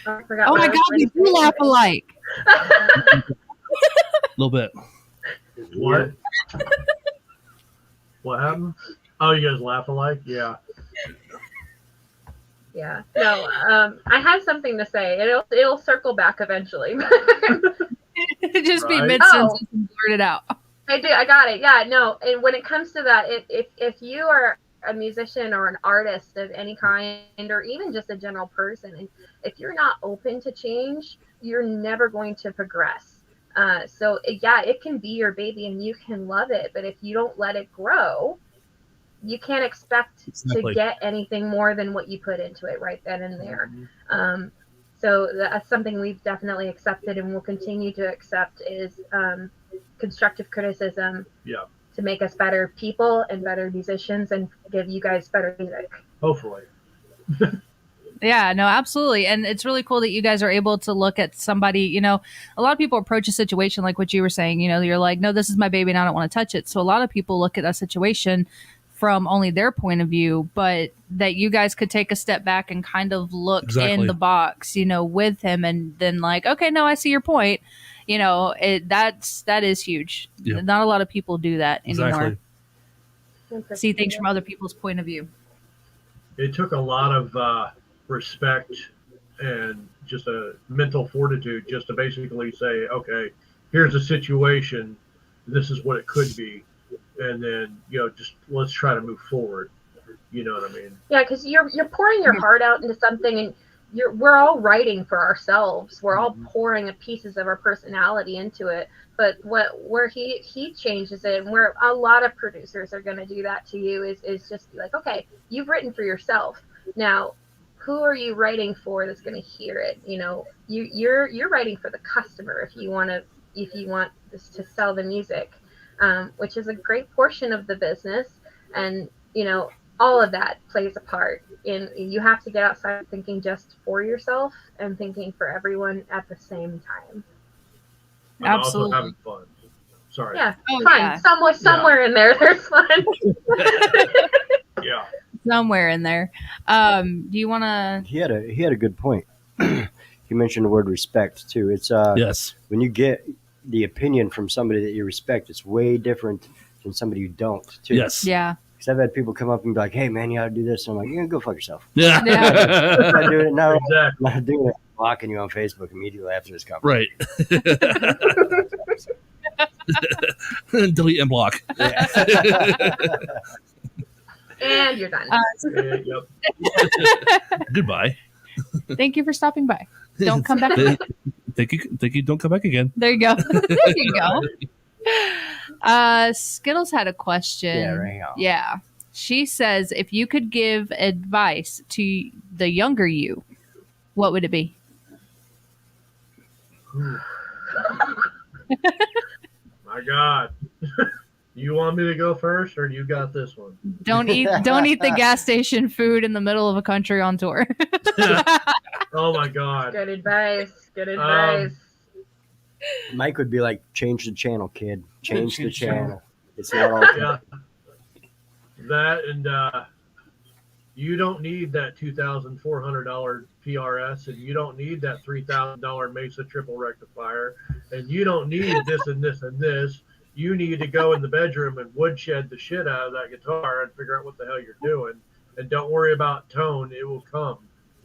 I forgot Oh what my I was god, going we to do say. laugh alike. A little bit. What? What happened? Oh, you guys laugh alike? Yeah. Yeah. No, I had something to say. It'll circle back eventually. Just be Right. mid sentence and blurt it out. I got it. Yeah, no. And when it comes to that, if you are a musician or an artist of any kind, or even just a general person, and if you're not open to change, you're never going to progress. So it can be your baby and you can love it, but if you don't let it grow, you can't expect Exactly. to get anything more than what you put into it right then and there. So that's something we've definitely accepted and will continue to accept is constructive criticism to make us better people and better musicians and give you guys better music. Hopefully. Yeah, no, absolutely. And it's really cool that you guys are able to look at somebody, a lot of people approach a situation like what you were saying, you're like, no, this is my baby and I don't want to touch it. So a lot of people look at a situation from only their point of view, but that you guys could take a step back and kind of look Exactly. in the box, with him and then like, okay, no, I see your point. that is huge. Yeah. Not a lot of people do that anymore. Exactly. See things from other people's point of view. It took a lot of respect and just a mental fortitude just to basically say, okay, here's a situation, this is what it could be, and then just let's try to move forward. You know what I mean? Yeah, because you're pouring your heart out into something, and we're all writing for ourselves. We're all pouring pieces of our personality into it. But where he changes it, and where a lot of producers are going to do that to you is just be like, okay, you've written for yourself. Now, who are you writing for that's going to hear it? You're writing for the customer if you want this to sell the music, which is a great portion of the business, and all of that plays a part in. You have to get outside thinking just for yourself and thinking for everyone at the same time. But Absolutely. also having fun. Sorry. Yeah, Oh, fun. yeah. Somewhere in there, there's fun. Yeah. Somewhere in there. Do you want to? He had a good point. He mentioned the word respect too. It's Yes. when you get the opinion from somebody that you respect, it's way different than somebody you don't too. Yes. Yeah. Because I've had people come up and be like, "Hey man, you ought to do this," and I'm like, "You can go fuck yourself." Yeah. I'm not doing it. No, Exactly. I'm not doing it. I'm blocking you on Facebook immediately after this conversation. Right. Delete and block. And you're done. Yep. Goodbye. Thank you for stopping by. Don't come back. Thank you. Don't come back again. There you go. There you go. Skittles had a question. Yeah, right here. Yeah. She says, if you could give advice to the younger you, what would it be? My God. You want me to go first, or you got this one? Don't eat the gas station food in the middle of a country on tour. Oh my God. Good advice. Good advice. Mike would be like, "Change the channel, kid. Change the channel. It's not all." Yeah. That and you don't need that $2,400 PRS, and you don't need that $3,000 Mesa triple rectifier, and you don't need this and this and this. You need to go in the bedroom and woodshed the shit out of that guitar and figure out what the hell you're doing. And don't worry about tone; it will come.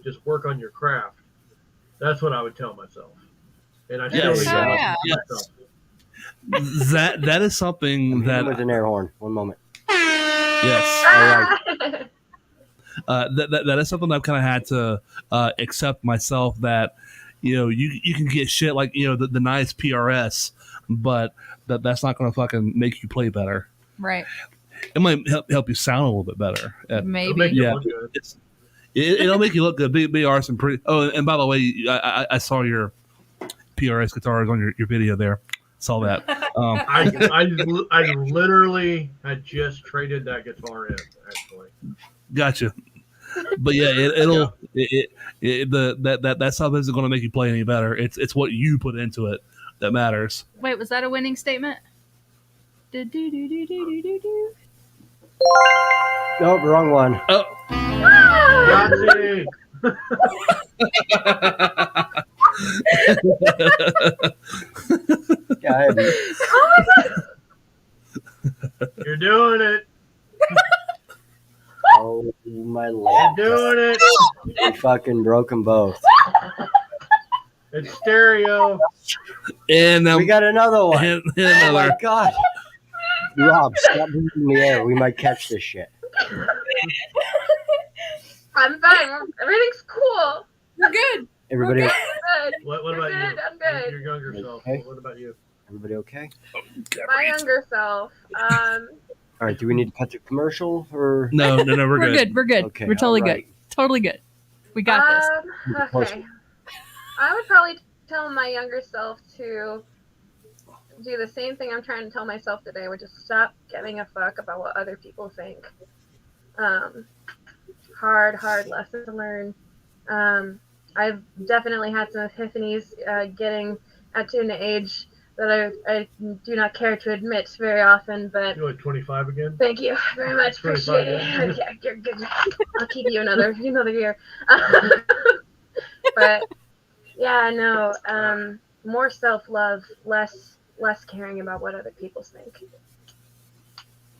Just work on your craft. That's what I would tell myself. And I still Yes. need Oh, to yeah. tell myself. That is something Hit him with that an air horn. One moment. yes. That is something I've kind of had to accept myself, that you can get shit like the nice PRS, but that's not going to fucking make you play better. Right. It might help you sound a little bit better. It'll Maybe. make you Yeah. look good. It'll make you look good. They are some pretty. Oh, and by the way, I saw your PRS guitars on your video there. Saw that. I literally had just traded that guitar in, actually. Gotcha. But yeah, that stuff isn't going to make you play any better. It's what you put into it that matters. Wait, was that a winning statement? Do-do-do-do-do-do-do. Nope, wrong one. Oh, Yahtzee! Yeah, I have You're doing it. Oh my You're lord! doing it. We fucking broke them both. It's stereo. and We got another one. and Oh my another. god! Rob, stop breathing the air. We might catch this shit. I'm fine. Everything's cool. We're good. Everybody, I'm good. What You're about good, you? I'm good. Your younger self. Okay. What about you? everybody okay? My younger self. All right. Do we need to cut to commercial or? No, we're We're good. good. We're good. Okay, We're totally all right. good. Totally good. We got this. Okay. I would probably tell my younger self to do the same thing I'm trying to tell myself today, which is stop giving a fuck about what other people think. Hard lesson to learn. I've definitely had some epiphanies getting to an age that I do not care to admit very often, but You like 25 again? thank you very much. 25, Appreciate it. yeah. Yeah, you're good. I'll keep you another year. But yeah, no. more self-love, less caring about what other people think.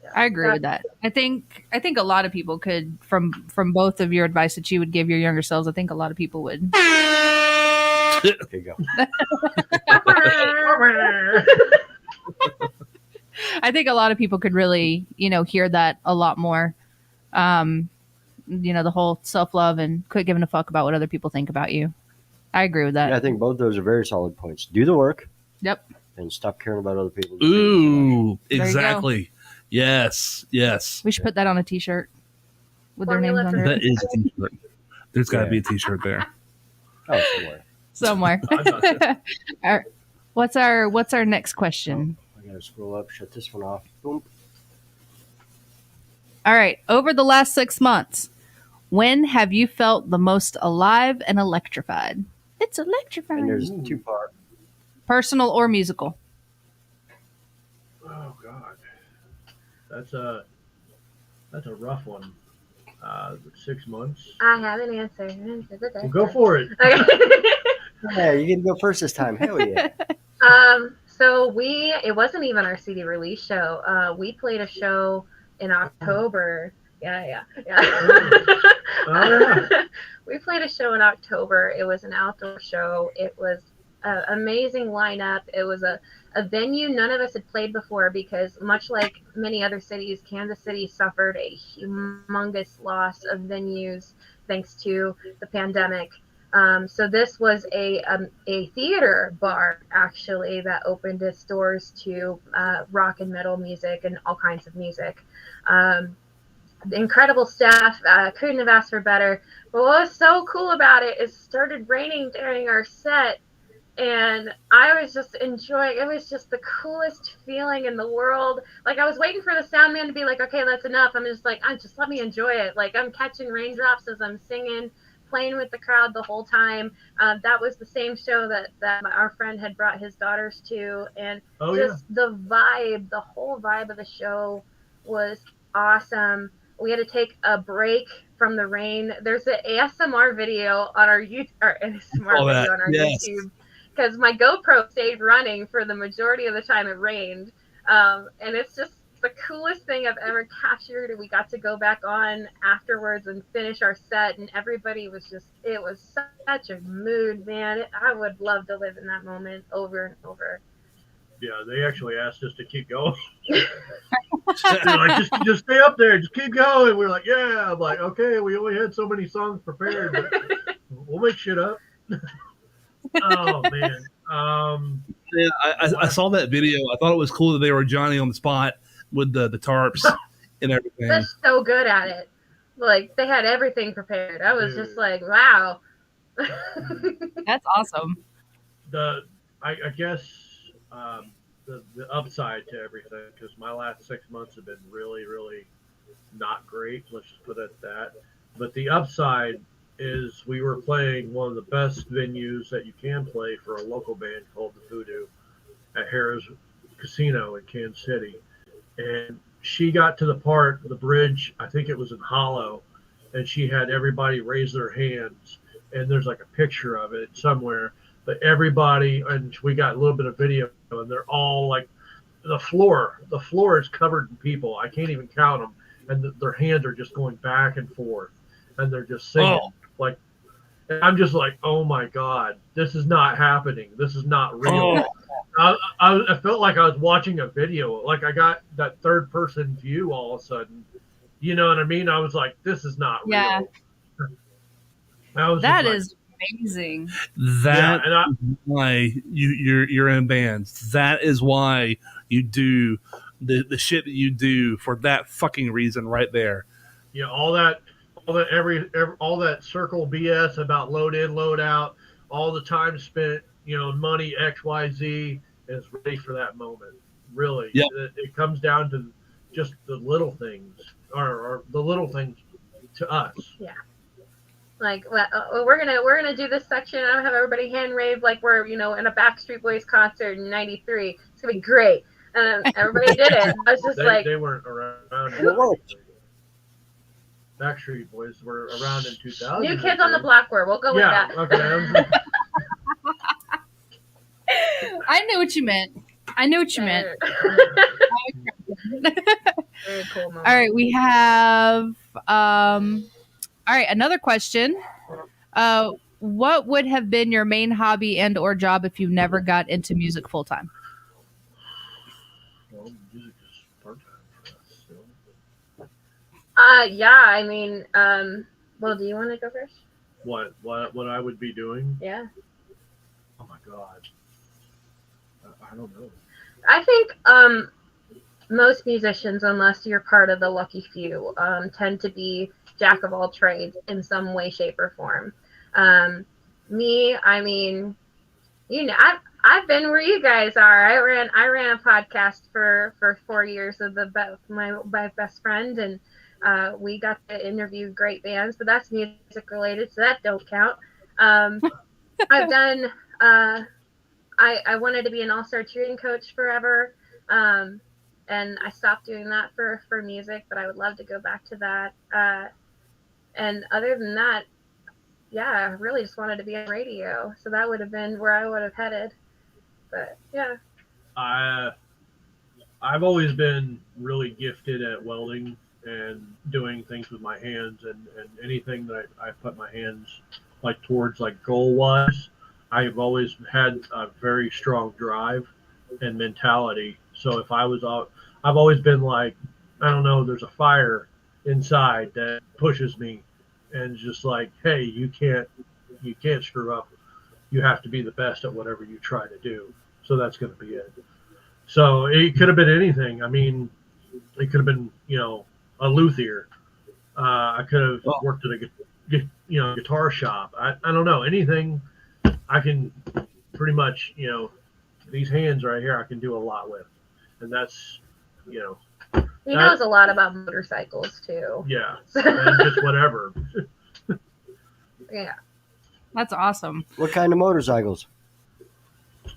Yeah, I agree with that. I think a lot of people could, from both of your advice that you would give your younger selves, I think a lot of people would. There you go. I think a lot of people could really, hear that a lot more. The whole self-love and quit giving a fuck about what other people think about you. I agree with that. Yeah, I think both those are very solid points. Do the work. Yep. And stop caring about other people's Ooh, There you exactly. Yes. We should put that on a t-shirt with their Formula names on for- it. That is a t-shirt. There's got to Yeah. be a t-shirt there. Oh, somewhere. Somewhere. I got you. All right. What's our next question? I gotta scroll up, shut this one off. Boom. All right. Over the last 6 months, when have you felt the most alive and electrified? It's electrifying. And there's 2 parts. Personal or musical? Oh God, that's a rough one. 6 months. I have an answer. Well, go for it. Okay. Yeah, you get to go first this time. Hell yeah. So it wasn't even our CD release show. We played a show in October. Yeah. Oh, yeah. We played a show in October. It was an outdoor show. It was an amazing lineup. It was a venue none of us had played before because, much like many other cities, Kansas City suffered a humongous loss of venues thanks to the pandemic. So this was a theater bar, actually, that opened its doors to rock and metal music and all kinds of music. The incredible staff, couldn't have asked for better. But what was so cool about it is it started raining during our set, and I was just enjoying it. It was just the coolest feeling in the world. Like, I was waiting for the sound man to be like, okay, that's enough. I'm just like, just let me enjoy it. Like, I'm catching raindrops as I'm singing, playing with the crowd the whole time. That was the same show that our friend had brought his daughters to, and the vibe, the whole vibe of the show was awesome. We had to take a break from the rain. There's an ASMR video on our YouTube, YouTube, because my GoPro stayed running for the majority of the time it rained, and it's just the coolest thing I've ever captured. And we got to go back on afterwards and finish our set, and everybody was it was such a mood, man. I would love to live in that moment over and over. Yeah, they actually asked us to keep going. They're like, just stay up there, just keep going. We're like, yeah. I'm like, okay, we only had so many songs prepared, but we'll make shit up. Oh man. Yeah, I saw that video. I thought it was cool that they were Johnny on the spot with the tarps and everything. They're so good at it. Like, they had everything prepared. I was just like, wow. That's awesome. I guess the upside to everything, because my last 6 months have been really, really not great. Let's just put it at that. But the upside is we were playing one of the best venues that you can play for a local band called the Voodoo at Harrah's Casino in Kansas City. And she got to the part, the bridge, I think it was in Hollow, and she had everybody raise their hands. And there's like a picture of it somewhere. But everybody, and we got a little bit of video, and they're all like, the floor is covered in people. I can't even count them. And their hands are just going back and forth. And they're just singing. Like, and I'm just like, oh my God, this is not happening. This is not real. I felt like I was watching a video. Like, I got that third person view all of a sudden. You know what I mean? I was like, this is not real. That is amazing. That is why you're in bands. That is why you do the shit that you do, for that fucking reason right there. Yeah, all that circle BS about load in, load out, all the time spent, money XYZ is ready for that moment. Really, it comes down to just the little things, or the little things to us. Yeah. Like, we're gonna do this section. I'm gonna have everybody hand wave like we're in a Backstreet Boys concert in '93. It's gonna be great, and everybody did it. I was just they weren't around. Backstreet Boys were around in 2000. New Kids on the Block were. We'll go with that. Okay. I knew what you meant. I knew what you meant. Very cool moment. All right, we have all right, another question. What would have been your main hobby and or job if you never got into music full time? Well, music is part-time for us, so. Yeah, I mean, well, do you want to go first? What I would be doing? Yeah. Oh my god. I don't know. I think most musicians, unless you're part of the lucky few, tend to be jack of all trades in some way, shape, or form. Me, I mean, you know, I've been where you guys are. I ran a podcast for 4 years with my best friend, and we got to interview great bands, but that's music related, so that don't count. I've done. I wanted to be an all-star cheerleading coach forever, and I stopped doing that for music, but I would love to go back to that. And other than that, yeah, I really just wanted to be on radio, so that would have been where I would have headed. But yeah, I've always been really gifted at welding and doing things with my hands, and anything that I put my hands like towards, like goal wise, I've always had a very strong drive and mentality. So if I was out, I've always been like, I don't know, there's a fire inside that pushes me, and just like, hey, you can't screw up. You have to be the best at whatever you try to do. So that's going to be it. So it could have been anything. I mean, it could have been, a luthier. I could have worked at a guitar shop. I don't know, anything. I can pretty much, these hands right here, I can do a lot with, and that's, he knows a lot about motorcycles too. Yeah, and just whatever. Yeah, That's awesome. What kind of motorcycles?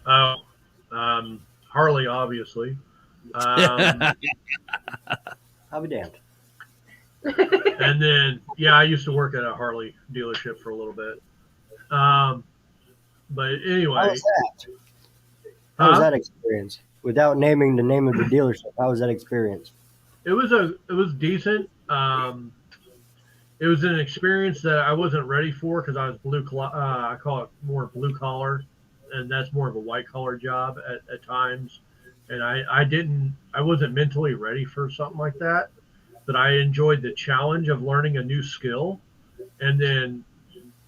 Harley, obviously. I'll be damned. And then, I used to work at a Harley dealership for a little bit. But anyway, How was that? How was that experience? Without naming the name of the dealership, how was that experience? It was decent. It was an experience that I wasn't ready for because I was I call it more blue collar, and that's more of a white collar job at times. And I wasn't mentally ready for something like that, but I enjoyed the challenge of learning a new skill. And then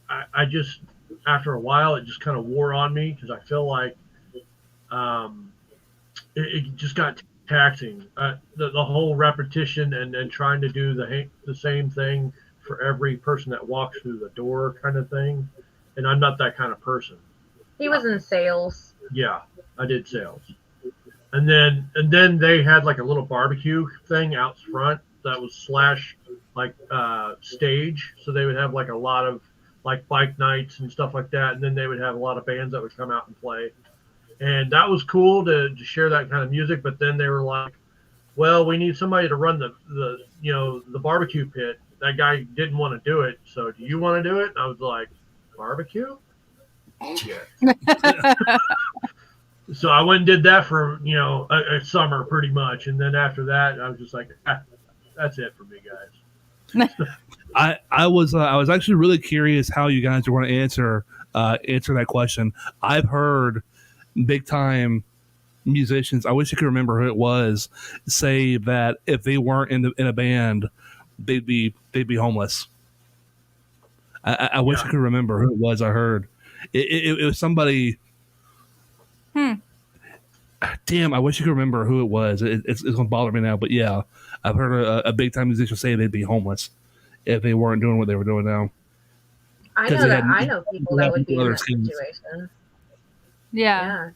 I just, after a while, it just kind of wore on me because I feel like it just got taxing. The whole repetition and trying to do the same thing for every person that walks through the door kind of thing. And I'm not that kind of person. he was in sales. Yeah, I did sales. And then they had like a little barbecue thing out front that was stage. So they would have like a lot of like bike nights and stuff like that. And then they would have a lot of bands that would come out and play. And that was cool to share that kind of music. But then they were like, well, we need somebody to run the barbecue pit. That guy didn't want to do it. So do you want to do it? And I was like, barbecue? Yeah. So I went and did that for, a summer pretty much. And then after that, I was just like, that's it for me, guys. I was actually really curious how you guys were going to answer that question. I've heard big time musicians, I wish I could remember who it was, say that if they weren't in a band, they'd be homeless. I wish I could remember who it was. I heard it was somebody. Damn, I wish I could remember who it was. It's going to bother me now, but yeah, I've heard a big time musician say they'd be homeless if they weren't doing what they were doing now. I know people that would be in that situation. Yeah.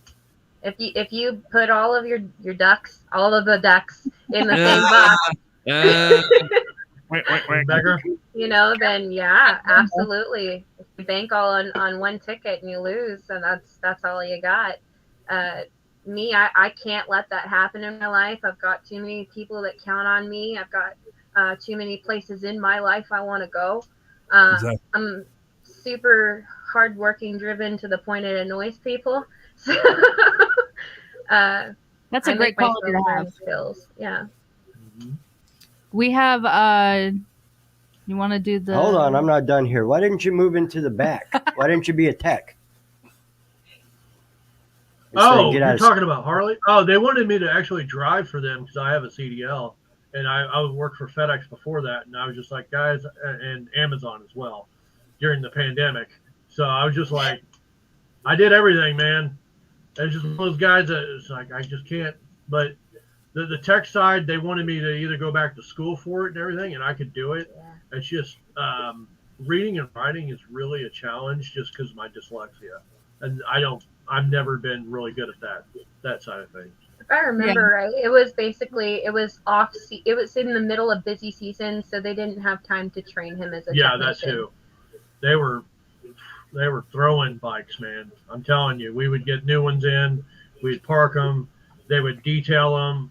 If you put all of your ducks, all of the ducks in the same box, Beggar. then yeah, absolutely. If you bank all on one ticket and you lose, then that's all you got. Me, I can't let that happen in my life. I've got too many people that count on me. I've got too many places in my life I want to go. Exactly. I'm super hardworking, driven to the point it annoys people. So That's a I great make myself quality to learn have. skills. Yeah. We have. You want to do the? Hold on, I'm not done here. Why didn't you move into the back? Why didn't you be a tech? Instead of Oh, get you're out of- talking about Harley? Oh, they wanted me to actually drive for them because I have a CDL, and I worked for FedEx before that, and I was just like, guys, and Amazon as well during the pandemic. So I was just like, I did everything, man. It's just one of those guys that it's like I just can't. But the tech side, they wanted me to either go back to school for it and everything, and I could do it. Yeah. It's just reading and writing is really a challenge just because of my dyslexia, and I've never been really good at that side of things. If I remember right, it was it was in the middle of busy season, so they didn't have time to train him as a Yeah, technician. that too. They were throwing bikes, man. I'm telling you, we would get new ones in, we'd park them, they would detail them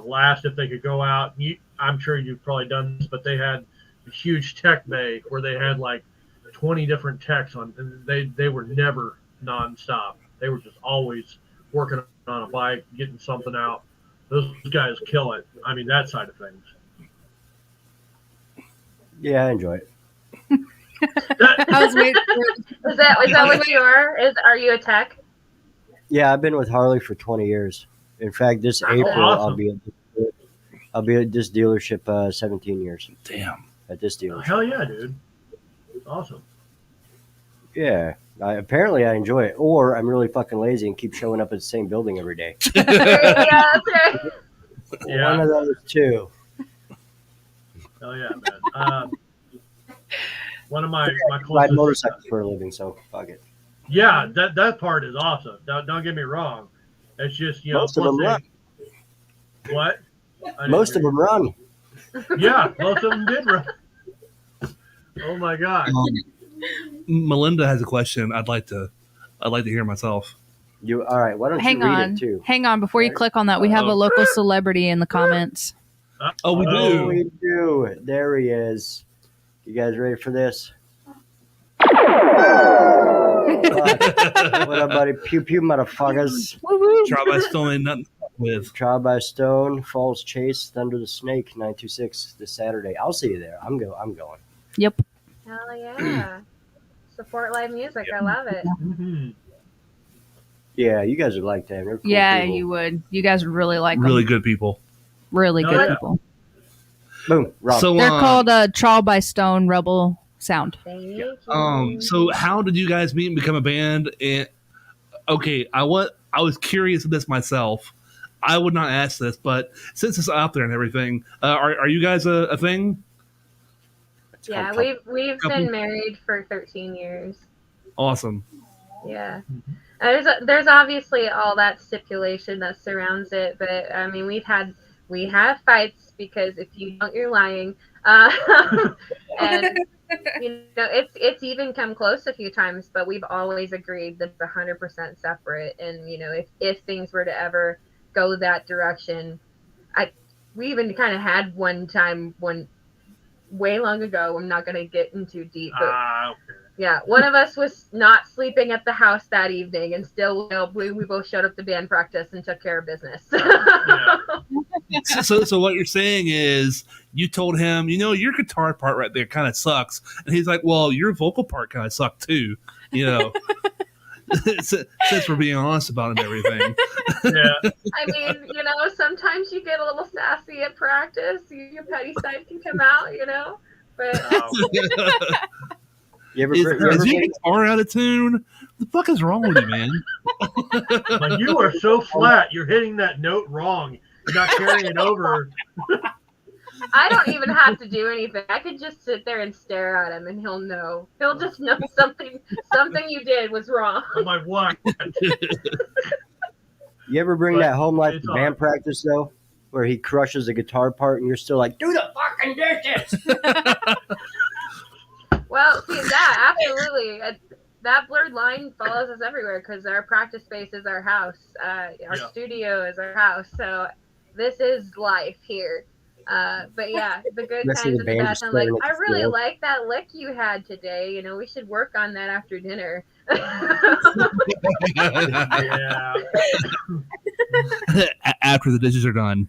last if they could go out. I'm sure you've probably done this, but they had a huge tech bay where they had like 20 different techs on, and they were never nonstop. They were just always working on a bike, getting something out. Those guys kill it. I mean, that side of things. Yeah, I enjoy it. I was waiting for Is that what you are? Are you a tech? Yeah, I've been with Harley for 20 years. In fact, this April awesome. I'll be at this dealership 17 years Damn. at this dealership. Hell yeah, dude. Awesome. Yeah, apparently I enjoy it, or I'm really fucking lazy and keep showing up at the same building every day. Yeah, that's right. Yeah. One of those two. Hell yeah, man. One of my Ride closest. motorcycles for a living, so fuck it. Yeah, that part is awesome. Don't get me wrong. It's just Most of them run. What? Most of them run. Yeah, most of them did run. Oh my god. Melinda has a question. I'd like to hear myself. You all right? Why don't Hang you read on. it too? Hang on. Before you click on that, we have a local celebrity in the comments. Oh, we Oh, do. we do. There he is. You guys ready for this? What up, buddy? Pew pew, motherfuckers. Woo-woo. Trial by Stone ain't nothing with. Trial by Stone, Falls Chase, Thunder the Snake, 926 this Saturday. I'll see you there. I'm going. Yep. Hell yeah. Support live music. I love it. Mm-hmm. Yeah, you guys are like that. They're cool Yeah, people. you would. You guys would really like Really them. good people. Really Oh, good yeah. people. Boom. Rob. So They're called Trial by Stone Rebel Sound. Thank you. So how did you guys meet and become a band? And okay, I was curious of this myself. I would not ask this, but since it's out there and everything, are you guys a thing? Yeah, we've been married for 13 years. Awesome. Yeah. There's obviously all that stipulation that surrounds it, but I mean we have fights because if you don't, you're lying. And you know it's even come close a few times, but we've always agreed that it's 100% separate. And you know if things were to ever go that direction, we even kind of had one way long ago. I'm not going to get into deep, but Okay. yeah, one of us was not sleeping at the house that evening, and still, you know, we both showed up to band practice and took care of business. Yeah. So what you're saying is you told him, your guitar part right there kind of sucks, and he's like, well, your vocal part kind of sucked too, since we're being honest about it and everything. Yeah. I mean, you know, sometimes you get a little sassy at practice. Your petty side can come out, but You ever, Is you ever your bring- guitar out of tune? The fuck is wrong with you, man? Like you are so flat. You're hitting that note wrong. You're not carrying it over. I don't even have to do anything. I could just sit there and stare at him, and he'll know. He'll just know something you did was wrong. I'm like, what? You ever bring But that home life it's to band practice though, where he crushes the guitar part and you're still like, do the fucking dishes. Well, see that absolutely. That blurred line follows us everywhere because our practice space is our house. Our Yeah. studio is our house. So this is life here. But yeah, the good Rest of times the and the band bad just times. Like, staring at I the really floor. like that lick you had today. We should work on that after dinner. Yeah. after the dishes are done.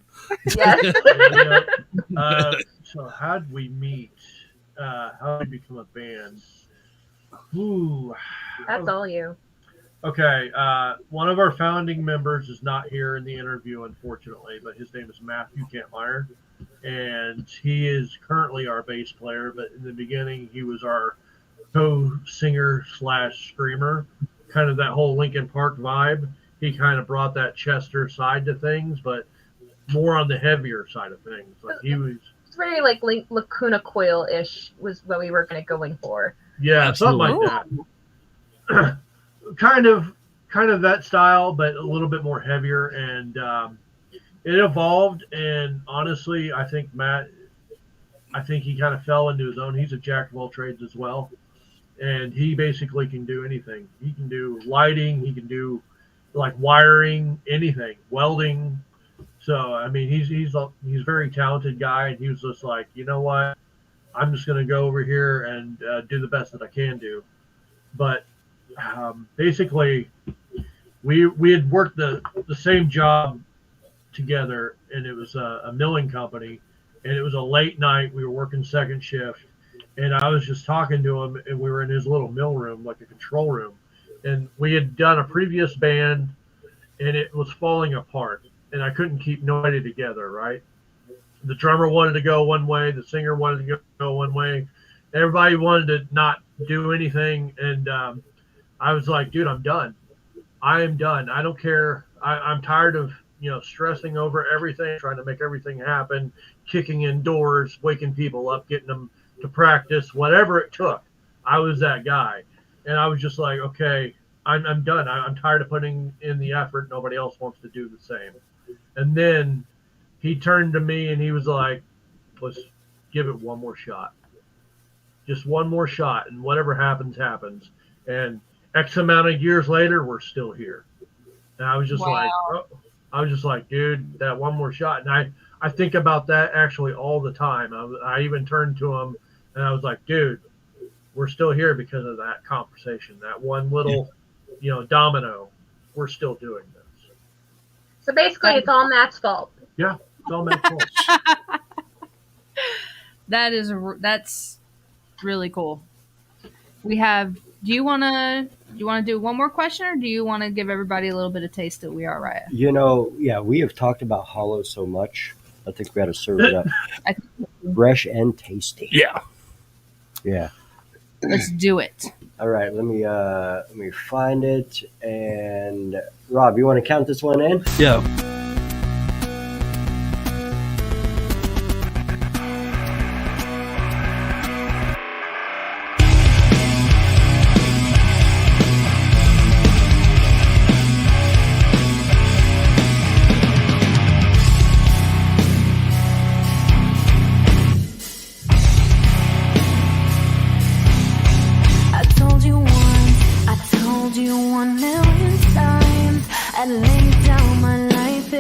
Yes. So how did we meet? How did we become a band? Ooh. That's all you. Okay. One of our founding members is not here in the interview, unfortunately, but his name is Matthew Kampmeyer, and he is currently our bass player. But in the beginning, he was our co-singer / screamer, kind of that whole Linkin Park vibe. He kind of brought that Chester side to things, but more on the heavier side of things. Like he was. It's very like Lacuna Coil-ish was what we were going for. Yeah, Absolutely. something like that. kind of that style, but a little bit more heavier, and it evolved. And honestly, I think he kind of fell into his own. He's a jack of all trades as well, and he basically can do anything. He can do lighting, he can do like wiring, anything, welding. So I mean, he's a very talented guy, and he was just like, you know what, I'm just gonna go over here and do the best that I can do. But basically, we had worked the same job together, and it was a milling company, and it was a late night. We were working second shift, and I was just talking to him, and we were in his little mill room, like a control room, and we had done a previous band, and it was falling apart, and I couldn't keep nobody together, right? The drummer wanted to go one way, the singer wanted to go one way, everybody wanted to not do anything, and I was like, dude, I'm done. I am done. I don't care. I'm tired of, stressing over everything, trying to make everything happen, kicking in doors, waking people up, getting them to practice, whatever it took. I was that guy. And I was just like, okay, I'm done. I'm tired of putting in the effort. Nobody else wants to do the same. And then he turned to me and he was like, let's give it one more shot. Just one more shot. And whatever happens, happens. And X amount of years later, we're still here. And I was just like, dude, that one more shot. And I think about that actually all the time. I even turned to him and I was like, dude, we're still here because of that conversation, that one little, domino. We're still doing this. So basically, it's all Matt's fault. Yeah, it's all Matt's fault. That's really cool. We have. Do you want to do one more question, or do you want to give everybody a little bit of taste of We Are Arya? Yeah, we have talked about Hollow so much. I think we got to serve it up fresh and tasty. Yeah. Let's do it. All right, let me find it. And Rob, you want to count this one in? Yeah. I told you 1,000,000 times I'd lay down my life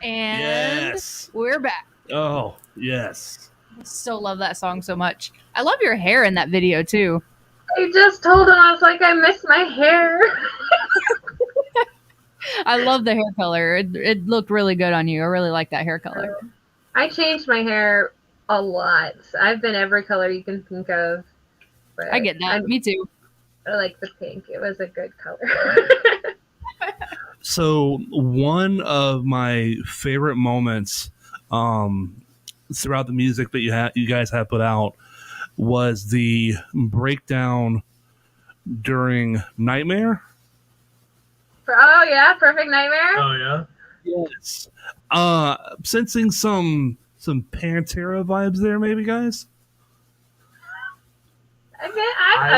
And Yes. we're back. Oh, yes. I still love that song so much. I love your hair in that video too. I just told him, I was like, I miss my hair. I love the hair color. It looked really good on you. I really like that hair color. I changed my hair a lot. I've been every color you can think of. But I get that. Me too. I like the pink. It was a good color. So one of my favorite moments throughout the music that you guys have put out was the breakdown during Nightmare. Oh yeah, Perfect Nightmare. Oh yeah. Yes. Sensing some Pantera vibes there, maybe, guys. I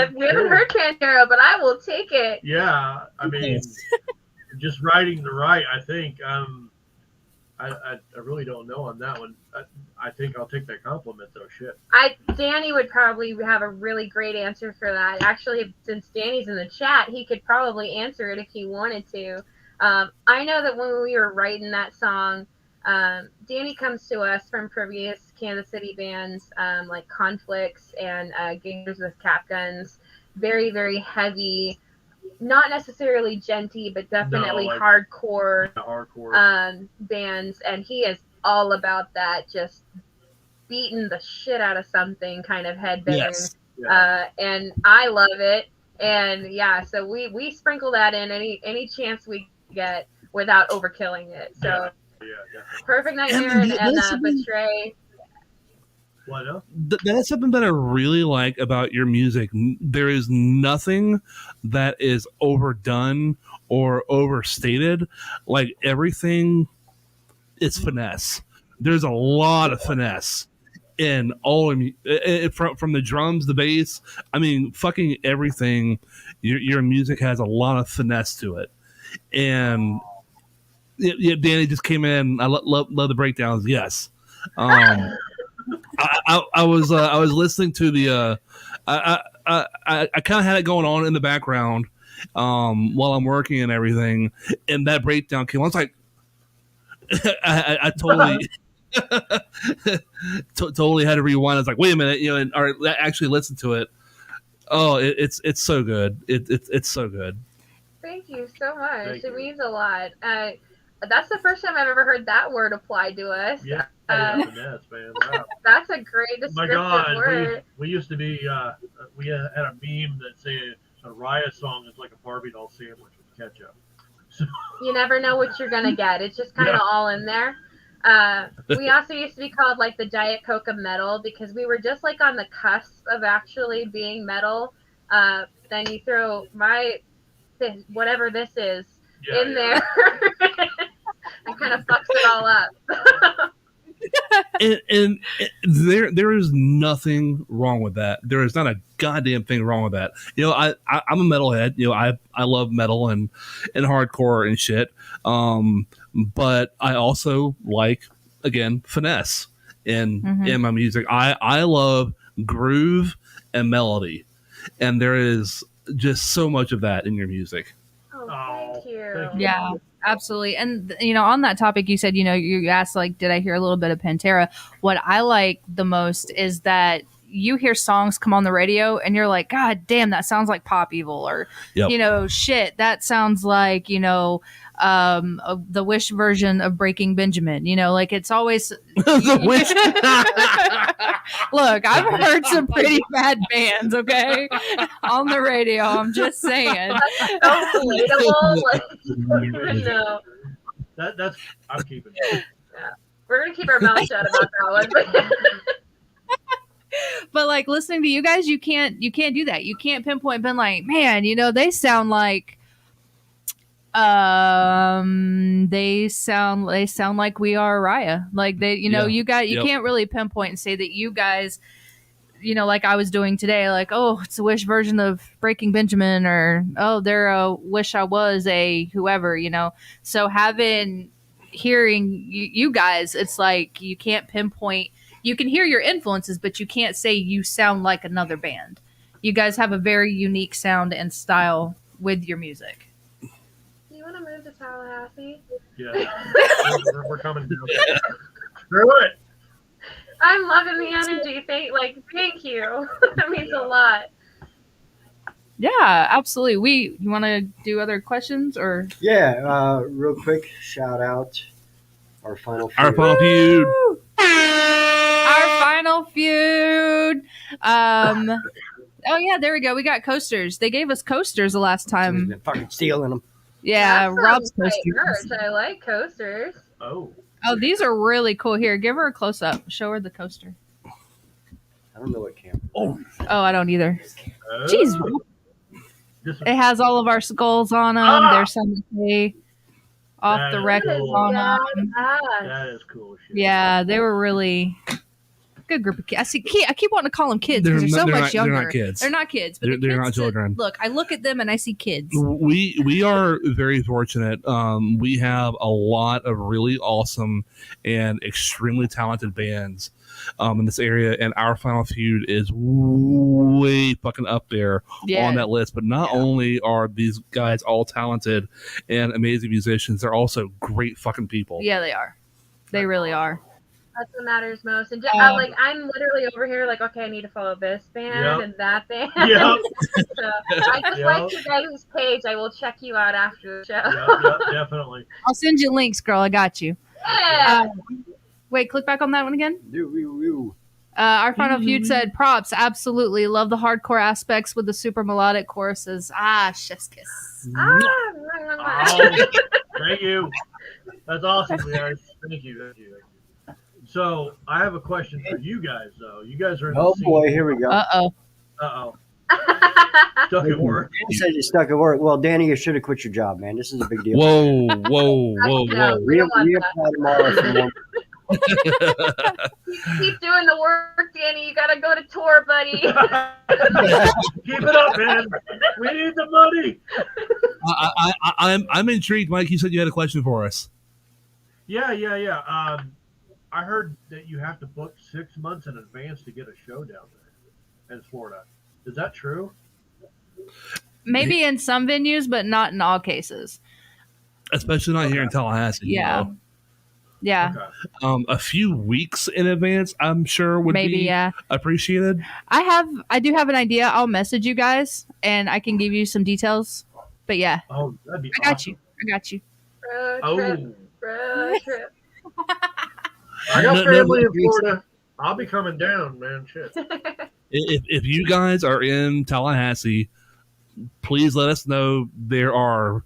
mean, we haven't heard Pantera, but I will take it. Yeah, I mean, just writing the right. I think. I really don't know on that one. I think I'll take that compliment though. Shit. Danny would probably have a really great answer for that. Actually, since Danny's in the chat, he could probably answer it if he wanted to. I know that when we were writing that song, Danny comes to us from previous Kansas City bands like Conflicts and Gangers with Cap Guns. Very, very heavy, not necessarily genty, but definitely hardcore bands. And he is all about that, just beating the shit out of something kind of headbang. Yes. And I love it. And yeah, so we sprinkle that in any chance we get without overkilling it. So Yeah. Perfect Nightmare and Betray. What else? That's something that I really like about your music. There is nothing that is overdone or overstated. Like, everything is finesse. There's a lot of finesse in all of from the drums, the bass. I mean, fucking everything. Your music has a lot of finesse to it. And yeah, Danny just came in. I love the breakdowns. Yes. I was listening to the I kind of had it going on in the background while I'm working and everything, and that breakdown came on. I was like, I totally totally had to rewind. I was like, wait a minute, or actually listen to it. Oh, it's so good. It's so good. Thank you so much. Thank It you. means a lot. That's the first time I've ever heard that word applied to us. Yeah, finesse, man. Wow. That's a great My descriptive God, word. we used to be. We had a meme that said a Arya song is like a Barbie doll sandwich with ketchup. You never know what you're gonna get. It's just kind of all in there. We also used to be called like the Diet Coke of metal because we were just like on the cusp of actually being metal. Then you throw whatever this is in there and kind of fucks it all up. and there is nothing wrong with that. There is not a goddamn thing wrong with that. I'm a metalhead. I love metal and hardcore and shit. But I also like, again, finesse in my music. I love groove and melody, and there is just so much of that in your music. Oh, thank you. Thank you. Yeah, absolutely. And on that topic, you said, you asked like, did I hear a little bit of Pantera? What I like the most is that you hear songs come on the radio and you're like, God damn, that sounds like Pop Evil, or shit, that sounds like the Wish version of Breaking Benjamin. Like, it's always The Wish. Look, I've heard some pretty bad bands, okay, on the radio. I'm just saying. So relatable. Like, you don't even know. That's I'm keeping it. We're gonna keep our mouth shut about that one. But like, listening to you guys, you can't do that. You can't pinpoint, been like, man, they sound like they sound like We Are Arya. Like, they, you can't really pinpoint and say that you guys, like I was doing today, like, oh, it's a Wish version of Breaking Benjamin, or oh, they're a Wish I Was a whoever, So hearing you guys, it's like you can't pinpoint. You can hear your influences, but you can't say you sound like another band. You guys have a very unique sound and style with your music. Do you want to move to Tallahassee? Yeah. We're coming down. Screw it. I'm loving the energy. Thank you. That means a lot. Yeah, absolutely. You want to do other questions or? Yeah, real quick shout out our final feud. Our final feud. Woo! Our final feud. Oh yeah, there we go. We got coasters. They gave us coasters the last He's time. been fucking stealing them. Yeah, That Rob's sounds like coasters. merch. I like coasters. Oh. Oh, these are really cool. Here, give her a close up. Show her the coaster. I don't know what camera. Oh, I don't either. Oh. Jeez, This- it has all of our skulls on them. Ah! There's some off That the is record cool. on Yeah, them. That is cool shit. Yeah, they were really good group of kids. I keep wanting to call them kids because they're so much younger. They're not kids. They're not kids, but They're the kids not children. look, I look at them and I see kids. We are very fortunate. We have a lot of really awesome and extremely talented bands in this area, and our final feud is way fucking up there on that list. But not only are these guys all talented and amazing musicians, they're also great fucking people. Yeah, they are. They really are. That's what matters most. And Um, I'm literally over here okay, I need to follow this band and that band. Yep. So I just like your guys' page. I will check you out after the show. Yep, definitely. I'll send you links, girl. I got you. Yeah. Wait, click back on that one again. Do. Our final feud said props. Absolutely love the hardcore aspects with the super melodic choruses. Ah, chef's kiss. Oh, thank you. That's awesome, guys. Thank you. So I have a question for you guys, though. You guys are in the Oh scene. boy, here we go. Uh-oh. Uh-oh. Stuck at work. Dan says you're stuck at work. Well, Danny, you should have quit your job, man. This is a big deal. Whoa. No. We don't want Reapply tomorrow for more. Keep doing the work, Danny. You gotta go to tour, buddy. Keep it up, man. We need the money. I'm intrigued, Mike. You said you had a question for us. Yeah. I heard that you have to book 6 months in advance to get a show down there in Florida. Is that true? Maybe in some venues, but not in all cases. Especially not here in Tallahassee. Yeah. You know? Yeah. Okay. A few weeks in advance, I'm sure would Maybe, be yeah. appreciated. I do have an idea. I'll message you guys and I can give you some details. But yeah, Oh, that'd be I got awesome. you. I got you. Road Oh, trip. I got No, family no, in Florida. I'll be coming down, man. Shit. If you guys are in Tallahassee, please let us know. We've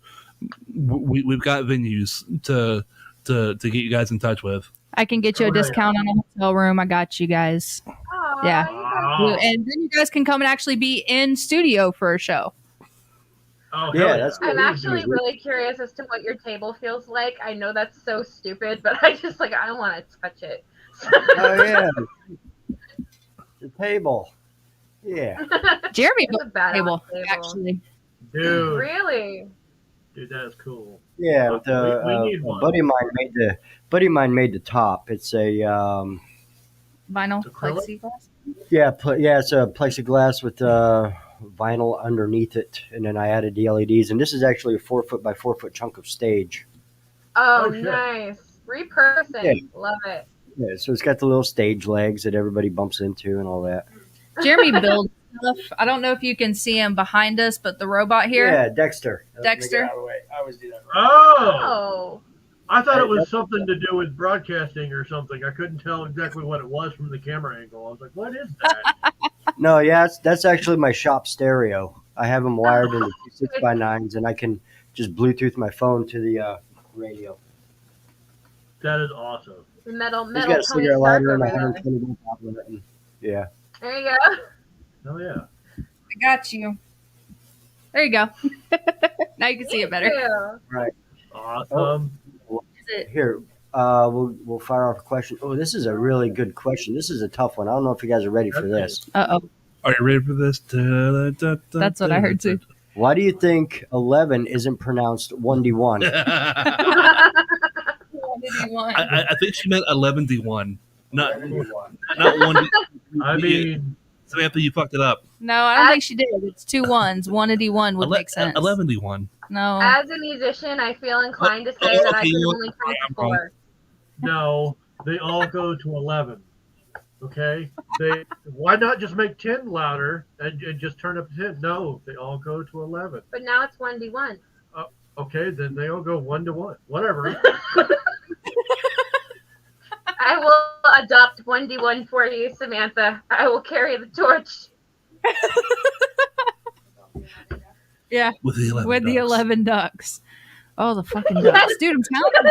got venues to get you guys in touch with. I can get you a discount on a hotel room. I got you guys. Aw, Yeah. Oh, And then you guys can come and actually be in studio for a show. oh Yeah, hell that's I'm actually really curious as to what your table feels like. I know that's so stupid, but I just I want to touch it. Oh yeah, the table. Yeah. Jeremy It's built a the badass table, table. actually. Dude, Really? that's cool. Yeah, We need a one. buddy of mine made the top. It's a Vinyl Acrylic? plexiglass. it's a plexiglass with vinyl underneath it, and then I added the LEDs. And this is actually a 4 foot by 4 foot chunk of stage. Oh, Oh, shit. nice. Repurposing. Yeah. Love it. Yeah, so it's got the little stage legs that everybody bumps into and all that. Jeremy builds stuff. I don't know if you can see him behind us, but the robot here. Yeah, Dexter. Dexter. Let me get out of the way. I always do that. Oh, Oh. I thought it was something to do with broadcasting or something. I couldn't tell exactly what it was from the camera angle. I was like, what is that? No, yeah, that's actually my shop stereo. I have them wired into 6x9s, and I can just Bluetooth my phone to the radio. That is awesome. The metal He's Tony got a Stark cigarette lighter and over a there. 120 volt top limit. And, yeah. There you go. Oh, yeah. I got you. There you go. Now you can see it better. Ew. Awesome. Is it? Here, we'll fire off a question. Oh, this is a really good question. This is a tough one. I don't know if you guys are ready for this. Uh oh. Are you ready for this? That's what I heard too. Why do you think 11 isn't pronounced 1D1? I think she meant 11D1, not 1D. I mean, Samantha, you fucked it up. No, I don't think she did. It's 2 1s. 1 1 would make sense. 11D1. No. As a musician, I feel inclined to say that I okay, can only count to 4. No, they all go to 11. Okay? Why not just make 10 louder and just turn up to 10? No, they all go to 11. But now it's 1v1. Okay, then they all go 1 to 1. Whatever. I will adopt 1d1 for you, Samantha. I will carry the torch. Yeah. With the 11 With the ducks. 11 ducks. Oh, the fucking ducks. Dude, I'm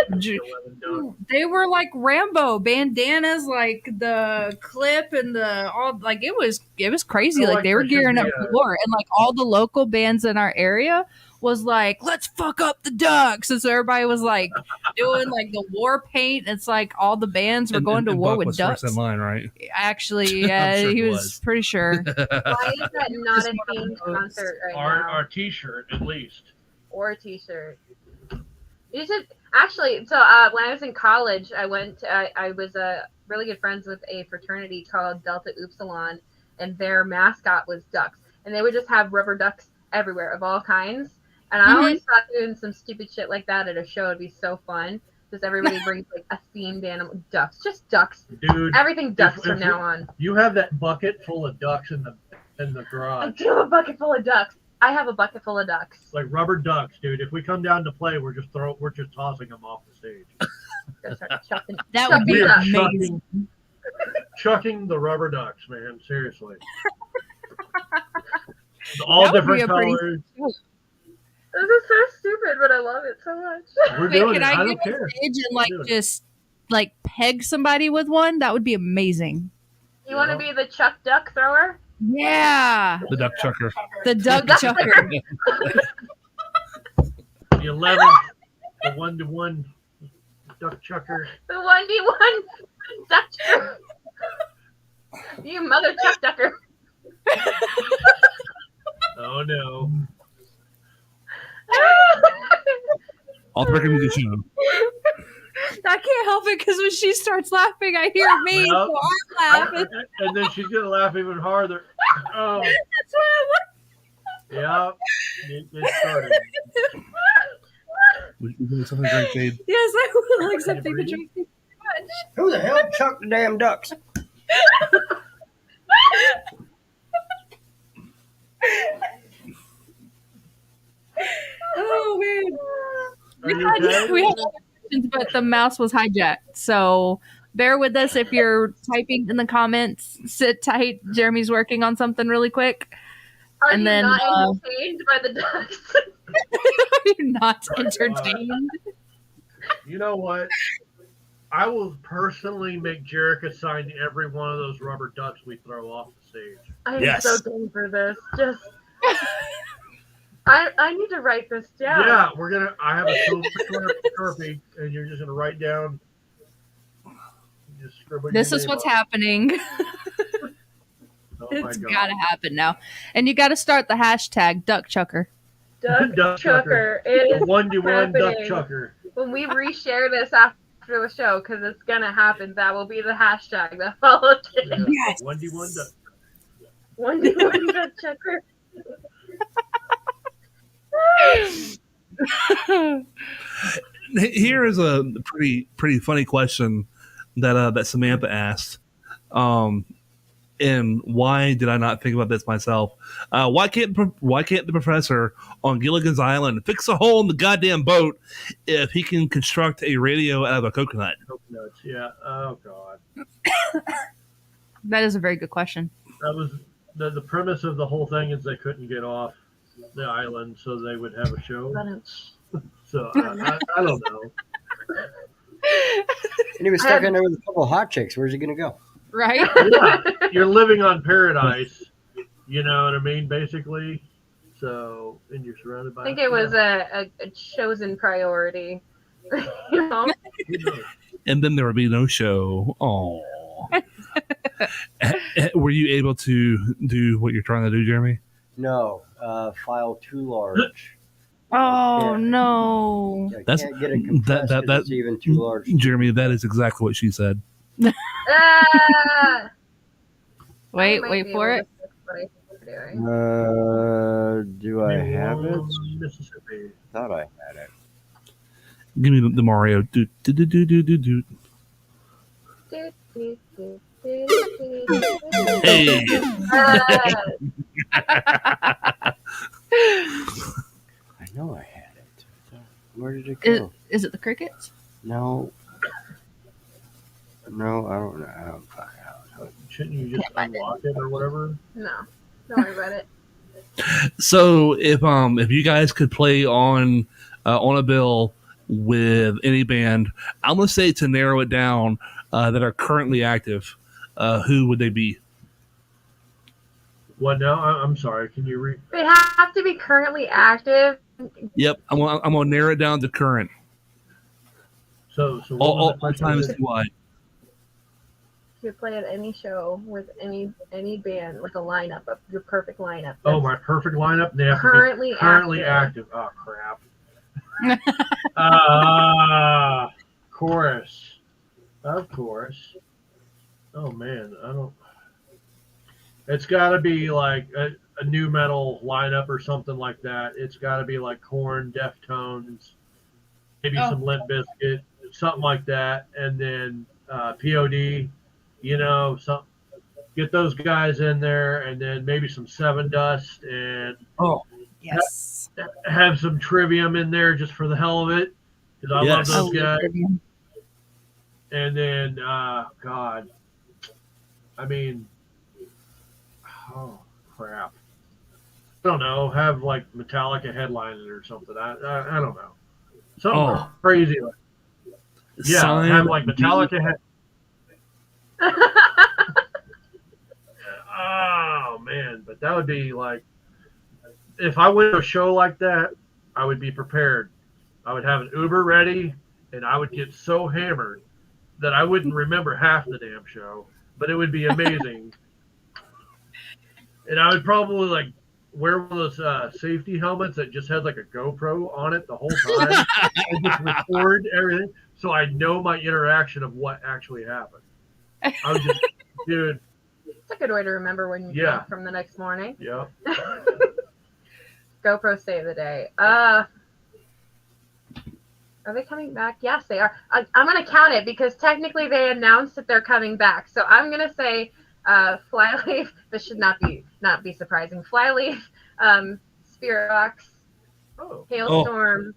telling you. They were like Rambo bandanas, like the clip and the all. Like it was crazy. Like they were gearing up for war, and like all the local bands in our area was like, let's fuck up the ducks. And so everybody was like doing like the war paint. It's like all the bands were going to war Buck with was ducks. first in line, right? Actually, yeah, sure he he was was. pretty sure. Why is that not a themed concert right now? Our t-shirt, at least. Or a t-shirt. You should actually. So when I was in college, I was really good friends with a fraternity called Delta Upsilon, and their mascot was ducks, and they would just have rubber ducks everywhere of all kinds. And I always thought doing some stupid shit like that at a show would be so fun. Just everybody brings like a themed animal, ducks, just ducks. Dude, Everything ducks from now on. You have that bucket full of ducks in the garage. I do have a bucket full of ducks. I have a bucket full of ducks. Like rubber ducks, dude. If we come down to play, we're just tossing them off the stage. That would be We are amazing. chucking the rubber ducks, man. Seriously. All That would be different a pretty- colors. This is so stupid, but I love it so much. We're Wait, doing can it. I I get don't on care. stage and like Do it. just like peg somebody with one? That would be amazing. You want to be the Chuck Duck thrower? Yeah, The duck chucker. the duck chucker. The 11, the 1-to-1 duck chucker. The 1v1 duck chucker. You mother Chuck Ducker. Oh no. All the record music show. I can't help it because when she starts laughing, I hear me. Well, So I'm laughing. And then she's gonna laugh even harder. Oh, That's what yeah. It started. We doing something great, Jade. Yes, I will like something to drink. Who the hell chucked the damn ducks? Oh man, Are you okay? we had other questions, but the mouse was hijacked. So bear with us if you're typing in the comments. Sit tight. Jeremy's working on something really quick. Are And you then, not entertained by the ducks? You're not entertained. You know what? I will personally make Jerica sign every one of those rubber ducks we throw off the stage. I'm Yes. so game for this. Just, I need to write this down. Yeah, I have a silver Sharpie, and you're just gonna write down. Just scribble your This is name what's on it. happening. Oh my It's God. gotta happen now. And you gotta start the hashtag duck chucker. Duck Duck chucker. The It is 1-to-1 duck happening. chucker. when we reshare this after the show, because it's gonna happen. That will be the hashtag that follows it. Yeah. Yes. 1-to-1 duck. 1v1 duck chucker. Here is a pretty funny question that Samantha asked. And why did I not think about this myself? Why can't the professor on Gilligan's Island fix a hole in the goddamn boat if he can construct a radio out of a coconut? Coconuts. Yeah. Oh God. That is a very good question. That was the premise of the whole thing is they couldn't get off the island, so they would have a show. So I don't know. And he was stuck in there with a couple of hot chicks. Where's he going to go? Right? Yeah, you're living on paradise. You know what I mean? Basically. So, and you're surrounded by. I think it was a chosen priority. You know? And then there would be no show. Oh. Were you able to do what you're trying to do, Jeremy? No, file too large. Oh Yeah. no. I That's- can't get it compressed. that- It's even too large. Jeremy, that is exactly what she said. Ah! Wait I might for be it. able to fix doing. Do I have it? Mississippi. Thought I had it. Give me the Mario. Do do do do do do do. Hey. I know I had it. Where did it go? Is it the crickets? No. No, I don't know. I don't know. Shouldn't you just unlock it or whatever? No, don't worry about it. So if you guys could play on a bill with any band, I'm gonna say to narrow it down that are currently active, who would they be? What now? I'm sorry. Can you read? They have to be currently active. Yep, I'm gonna narrow it down to current. So what was All the question times again? why? You play at any show with any band, like a lineup of your perfect lineup. Oh, my perfect lineup. They have Currently to be currently active. Oh crap. Chorus. Of course. Oh man, I don't. It's got to be like a new metal lineup or something like that. It's got to be like Korn, Deftones, maybe some Limp Bizkit, something like that, and then POD. You know, get those guys in there, and then maybe some Seven Dust, and Yes. have some Trivium in there just for the hell of it, because I love those guys. And then, God, I mean, oh crap, I don't know. Have like Metallica headlining or something. I don't know. Something crazy like. Yeah, Sign have like Metallica head. Oh man, but that would be like, if I went to a show like that, I would be prepared. I would have an Uber ready, and I would get so hammered that I wouldn't remember half the damn show, but it would be amazing. And I would probably like wear one of those safety helmets that just had like a GoPro on it the whole time and just record everything, so I know my interaction of what actually happened. I would just, dude. It's a good way to remember when you get up from the next morning. Yeah. GoPro save the day. Are they coming back? Yes, they are. I'm going to count it because technically they announced that they're coming back. So I'm going to say Flyleaf. This should not be surprising. Flyleaf, Spirit Box, Hailstorm.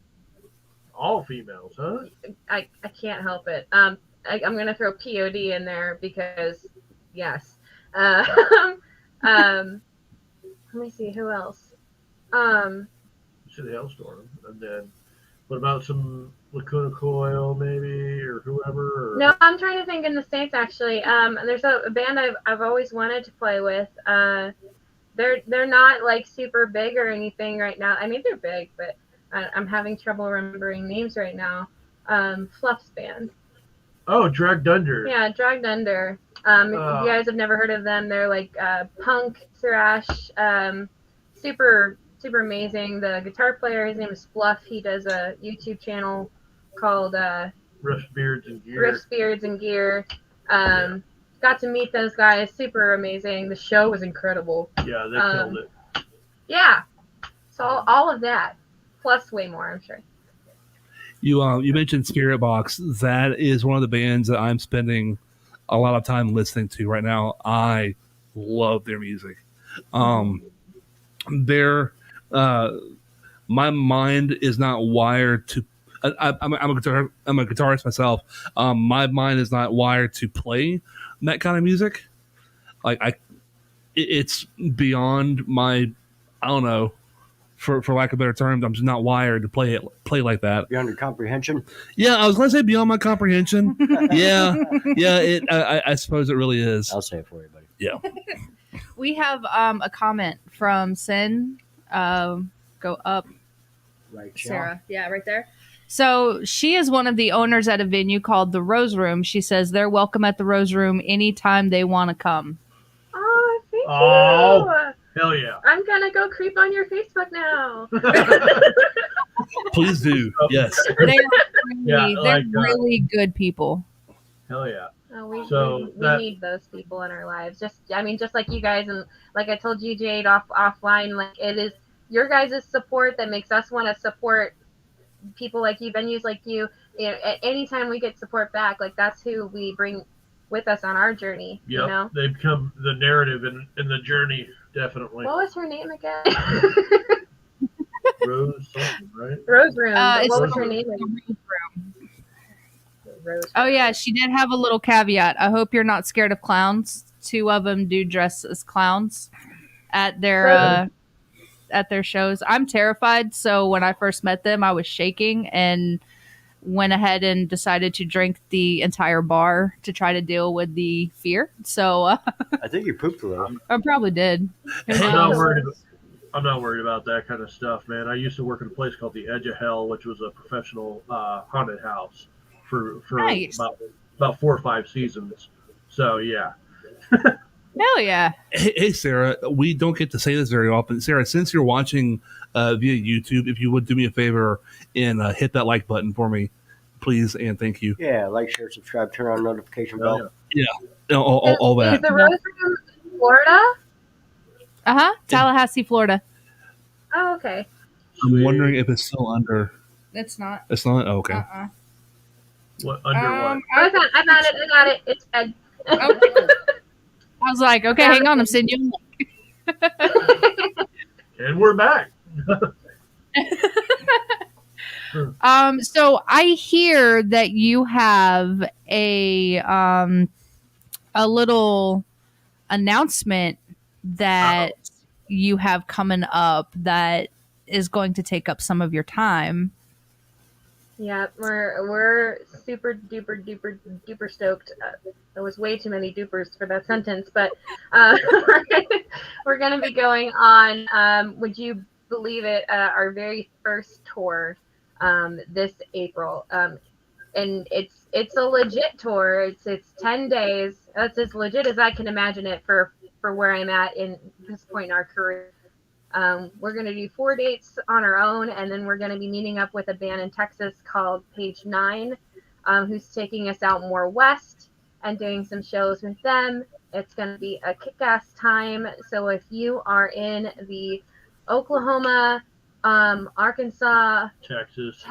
All females, huh? I can't help it. I'm going to throw POD in there because, yes. Let me see who else. See the Hailstorm, and then what about some Lacuna Coil maybe or whoever? Or... No, I'm trying to think in the States actually. There's a band I've always wanted to play with. They're not like super big or anything right now. I mean they're big, but I'm having trouble remembering names right now. Fluff's band. Oh, Dragged Under. Yeah, Dragged Under. If you guys have never heard of them, they're like punk thrash, super amazing. The guitar player, his name is Fluff. He does a YouTube channel called Riffs, Beards, and Gear. Got to meet those guys. Super amazing. The show was incredible. Yeah, they killed it. Yeah. So all of that, plus way more, I'm sure. You mentioned Spirit Box. That is one of the bands that I'm spending a lot of time listening to right now. I love their music. My mind is not wired to. I'm a guitarist myself. My mind is not wired to play that kind of music. Like it's beyond my. I don't know. For lack of better terms, I'm just not wired to play like that. Beyond your comprehension? Yeah, I was going to say beyond my comprehension. yeah. I suppose it really is. I'll say it for you, buddy. Yeah. We have a comment from Sin. Go up, Right, Sarah. Yeah, right there. So she is one of the owners at a venue called the Rose Room. She says they're welcome at the Rose Room anytime they want to come. Oh, thank you. Hell yeah. I'm going to go creep on your Facebook now. Please do. Yes. They're really good people. Hell yeah. Oh, we that need those people in our lives. Just like you guys, and like I told you, Jade, offline. Like it is your guys' support that makes us want to support people like you, venues like you. You know, at any time we get support back, like that's who we bring with us on our journey. yep, You know, they become the narrative in the journey, definitely. what was her name again? Rose something, right? Rose Room. But what Rose was her Room. name again? Rose Oh Room. yeah, she did have a little caveat. I hope you're not scared of clowns. 2 of them do dress as clowns at their shows. I'm terrified, so when I first met them, I was shaking and went ahead and decided to drink the entire bar to try to deal with the fear. So I think you pooped a little. I probably did. I'm not worried about that kind of stuff, man. I used to work at a place called the Edge of Hell, which was a professional haunted house for Nice. about 4 or 5 seasons. So yeah. Hell yeah. Hey, Sarah, we don't get to say this very often. Sarah, since you're watching via YouTube, if you would do me a favor and hit that like button for me, please, and thank you. Yeah, like, share, subscribe, turn on notification bell. Yeah, all Is that. the Rose Room in Florida? Tallahassee, Florida. Oh, okay. I'm wondering if it's still under. It's not. It's not? Oh, okay. What under what? I found it. I got it. It's Ed. I was like, okay, hang on, I'm sending you. And we're back. So I hear that you have a little announcement that you have coming up that is going to take up some of your time. Yeah, we're super duper duper duper stoked. There was way too many dupers for that sentence, but we're gonna be going on. Would you believe it? Our very first tour this April, and it's a legit tour. It's 10 days. That's as legit as I can imagine it for where I'm at in this point in our career. We're going to do 4 dates on our own, and then we're going to be meeting up with a band in Texas called Page 9, who's taking us out more west and doing some shows with them. It's going to be a kick-ass time. So if you are in the Oklahoma, Arkansas, Texas,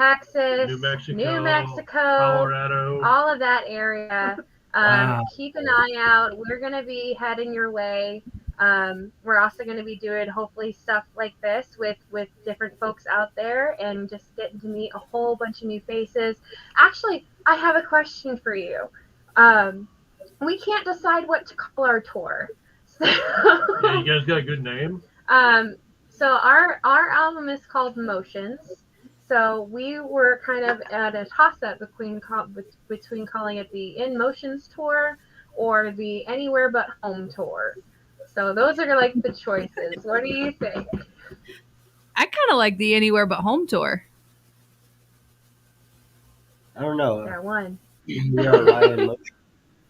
New Mexico, Colorado, all of that area, keep an eye out. We're going to be heading your way. We're also going to be doing hopefully stuff like this with different folks out there and just getting to meet a whole bunch of new faces. Actually, I have a question for you. We can't decide what to call our tour. So, yeah, you guys got a good name? So our album is called Motions. So we were kind of at a toss-up between calling it the In Motions Tour or the Anywhere But Home Tour. So those are like the choices. What do you think? I kind of like the Anywhere But Home tour. I don't know. Got one. We are Ryan Motion.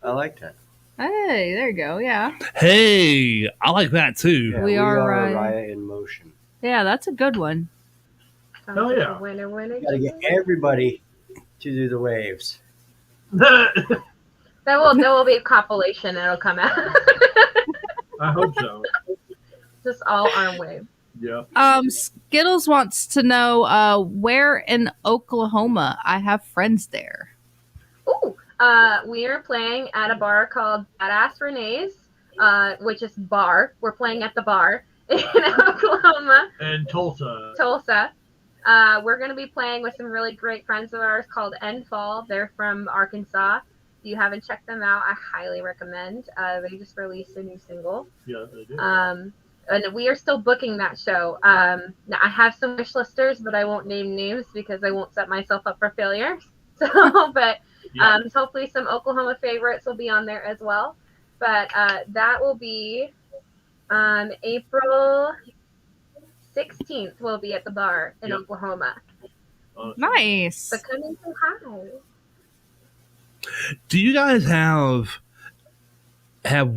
I like that. Hey, there you go. Yeah. Hey, I like that too. Yeah, We are Raya in motion. Yeah, that's a good one. Sounds Hell like yeah. a winner. Got to get everybody to do the waves. There will be a compilation that'll come out. I hope so. Just all arm wave. Yeah. Skittles wants to know where in Oklahoma. I have friends there. Ooh, we are playing at a bar called Badass Renee's, which is bar. We're playing at the bar in Oklahoma. And Tulsa. We're going to be playing with some really great friends of ours called Enfall. They're from Arkansas. If you haven't checked them out, I highly recommend. They just released a new single. Yeah, they do. And we are still booking that show. Now I have some wish listers, but I won't name names because I won't set myself up for failure. So, but hopefully some Oklahoma favorites will be on there as well. But that will be April 16th. We'll be at the bar in Oklahoma. Awesome. Nice. So come and say hi. Do you guys have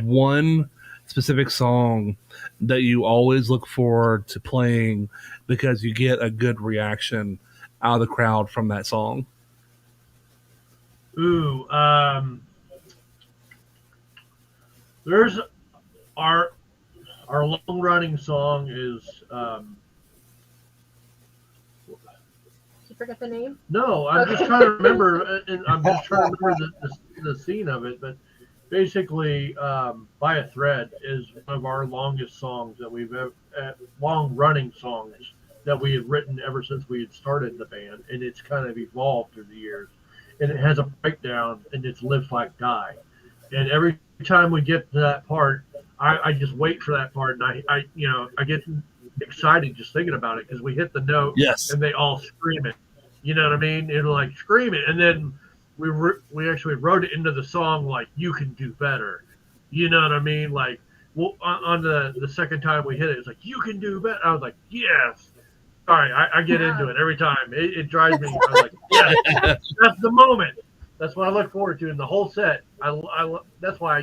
one specific song that you always look forward to playing because you get a good reaction out of the crowd from that song? Ooh, There's our long running song is Did you forget the name? no, I'm just trying to remember, and I'm just trying to remember the scene of it. But basically, "By a Thread" is one of our longest songs that we've ever, long running songs that we had written ever since we had started the band, and it's kind of evolved through the years. And it has a breakdown, and it's "Live Like Die," and every time we get to that part, I just wait for that part, and I get excited just thinking about it because we hit the note Yes. and they all scream it. You know what I mean? It'll like scream it, and then we actually wrote it into the song like "You Can Do Better." You know what I mean? Like on the second time we hit it, it's like "You Can Do Better." I was like, yes. All right, I get into it every time. It drives me. I was like, yes, that's the moment. That's what I look forward to in the whole set. That's why I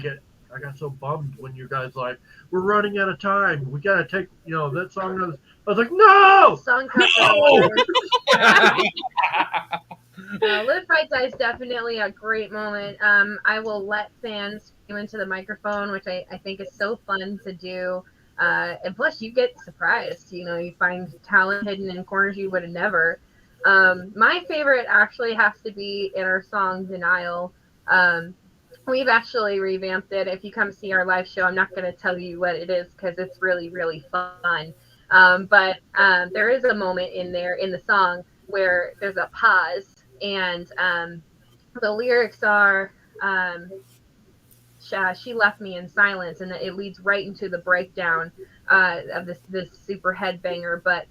got so bummed when you guys like, we're running out of time. We gotta take that song. I was like, no. Song Live Fight Die is definitely a great moment. I will let fans scream into the microphone, which I think is so fun to do. And plus, you get surprised. You find talent hidden in corners you would have never. My favorite actually has to be in our song "Denial." We've actually revamped it. If you come see our live show, I'm not going to tell you what it is because it's really, really fun. But there is a moment in there in the song where there's a pause, and the lyrics are, she left me in silence, and it leads right into the breakdown of this super headbanger. But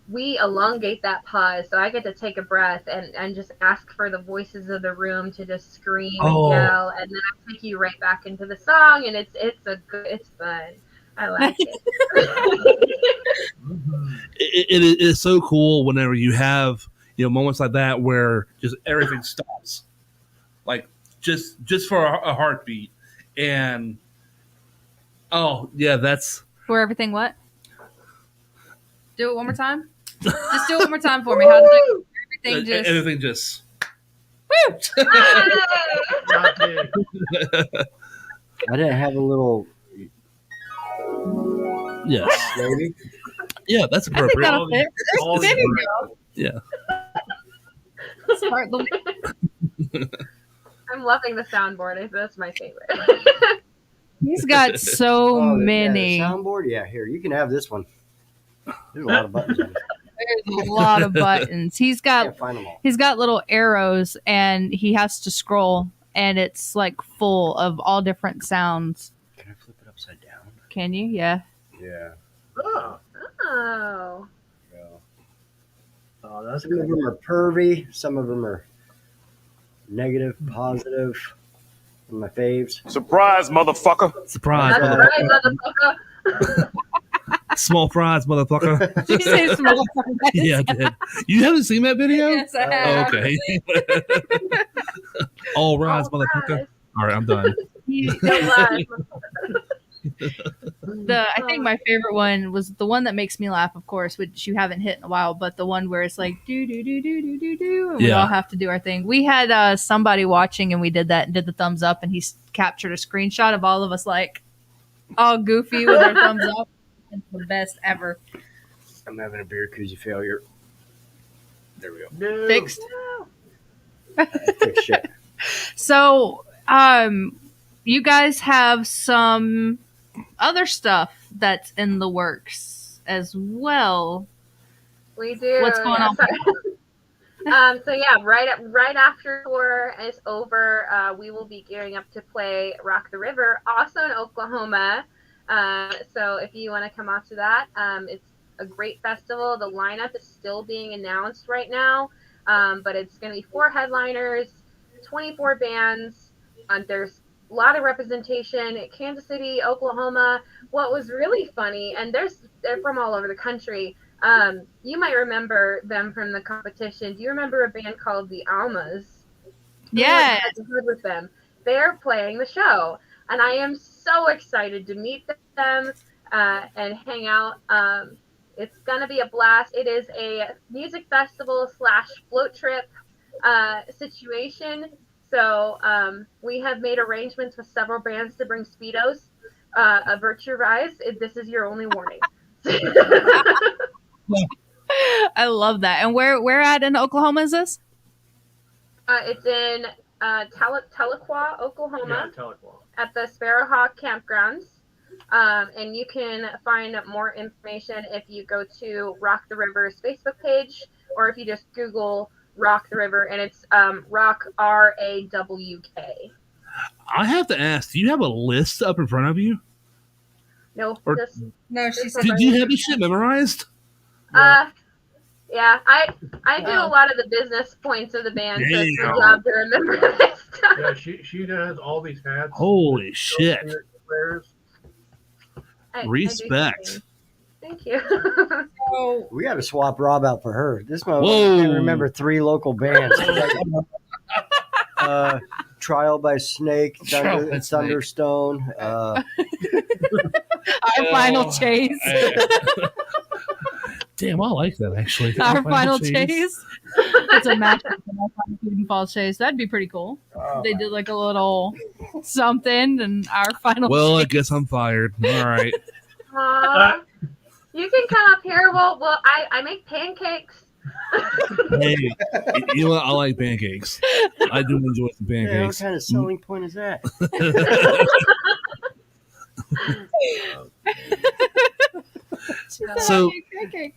we elongate that pause, so I get to take a breath and just ask for the voices of the room to just scream and yell, and then I take you right back into the song, and it's fun. I like it. It is so cool whenever you have moments like that where just everything stops, like just for a heartbeat, and that's For everything, what? Do it one more time. Just do it one more time for me. How's it? Everything just. Woo! I didn't have a little. Yes. Maybe. Yeah, that's I think appropriate. that'll fit. There you go. Yeah. Start the I'm loving the soundboard. That's my favorite. He's got so many. Yeah, the soundboard. Yeah, here you can have this one. There's a lot of buttons on it. There's a lot of buttons. Can't find them all. He's got little arrows, and he has to scroll, and it's like full of all different sounds. Can I flip it upside down? Can you? Yeah. Yeah. Oh. Yeah. Oh, that's Some of them are pervy. Some of them are negative, positive. One of my faves. Surprise, motherfucker. Surprise, That's motherfucker. right, motherfucker. Small fries, motherfucker. Did you say small fries? Yeah, I did. You haven't seen that video? Yes, I have. Okay. All rise, motherfucker. All right, I'm done. I think my favorite one was the one that makes me laugh, of course, which you haven't hit in a while, but the one where it's like do do do do do do do, and we all have to do our thing. We had somebody watching, and we did that and did the thumbs up, and he captured a screenshot of all of us like all goofy with our thumbs up. It's the best ever. I'm having a beer koozie failure. There we go. No. Fixed. Fix shit. So, you guys have some other stuff that's in the works as well. We do. What's going on? So yeah, right after tour is over, we will be gearing up to play Rock the River, also in Oklahoma. So if you want to come out to that, it's a great festival. The lineup is still being announced right now, but it's going to be 4 headliners, 24 bands. There's a lot of representation at Kansas City, Oklahoma. What was really funny, and they're from all over the country. You might remember them from the competition. Do you remember a band called the Almas? Yeah. With them. They're playing the show, and I am so excited to meet them and hang out. It's gonna be a blast. It is a music festival / float trip situation. So we have made arrangements with several bands to bring Speedos. a virtue rise. This is your only warning. I love that. And where at in Oklahoma is this? It's in Tahlequah, Oklahoma, Yeah, Tahlequah. at the Sparrowhawk Campgrounds. And you can find more information if you go to Rock the River's Facebook page, or if you just Google Rock the River, and it's Rock RAWK. I have to ask, do you have a list up in front of you? No, Or- just No, she said. Do you have this shit memorized? yeah, I do a lot of the business points of the band, so it's my job to remember this stuff. Yeah, she has all these hats. Holy shit. Players. I do Respect. something. Thank you. So, We got to swap Rob out for her. This motherfucker Whoa. can remember 3 local bands. Trial by Snake, Trial by Snake. Thunderstone. Our final chase. Damn, I like that actually. Our final chase. It's a match with our final Eden Falls chase. That'd be pretty cool. They did like a little something, and our final. Well, I chase. guess I'm fired. All right. You can come up here. Well, I make pancakes. Hey, you know what? I like pancakes. I do enjoy some Yeah, what pancakes. kind of selling point is that? So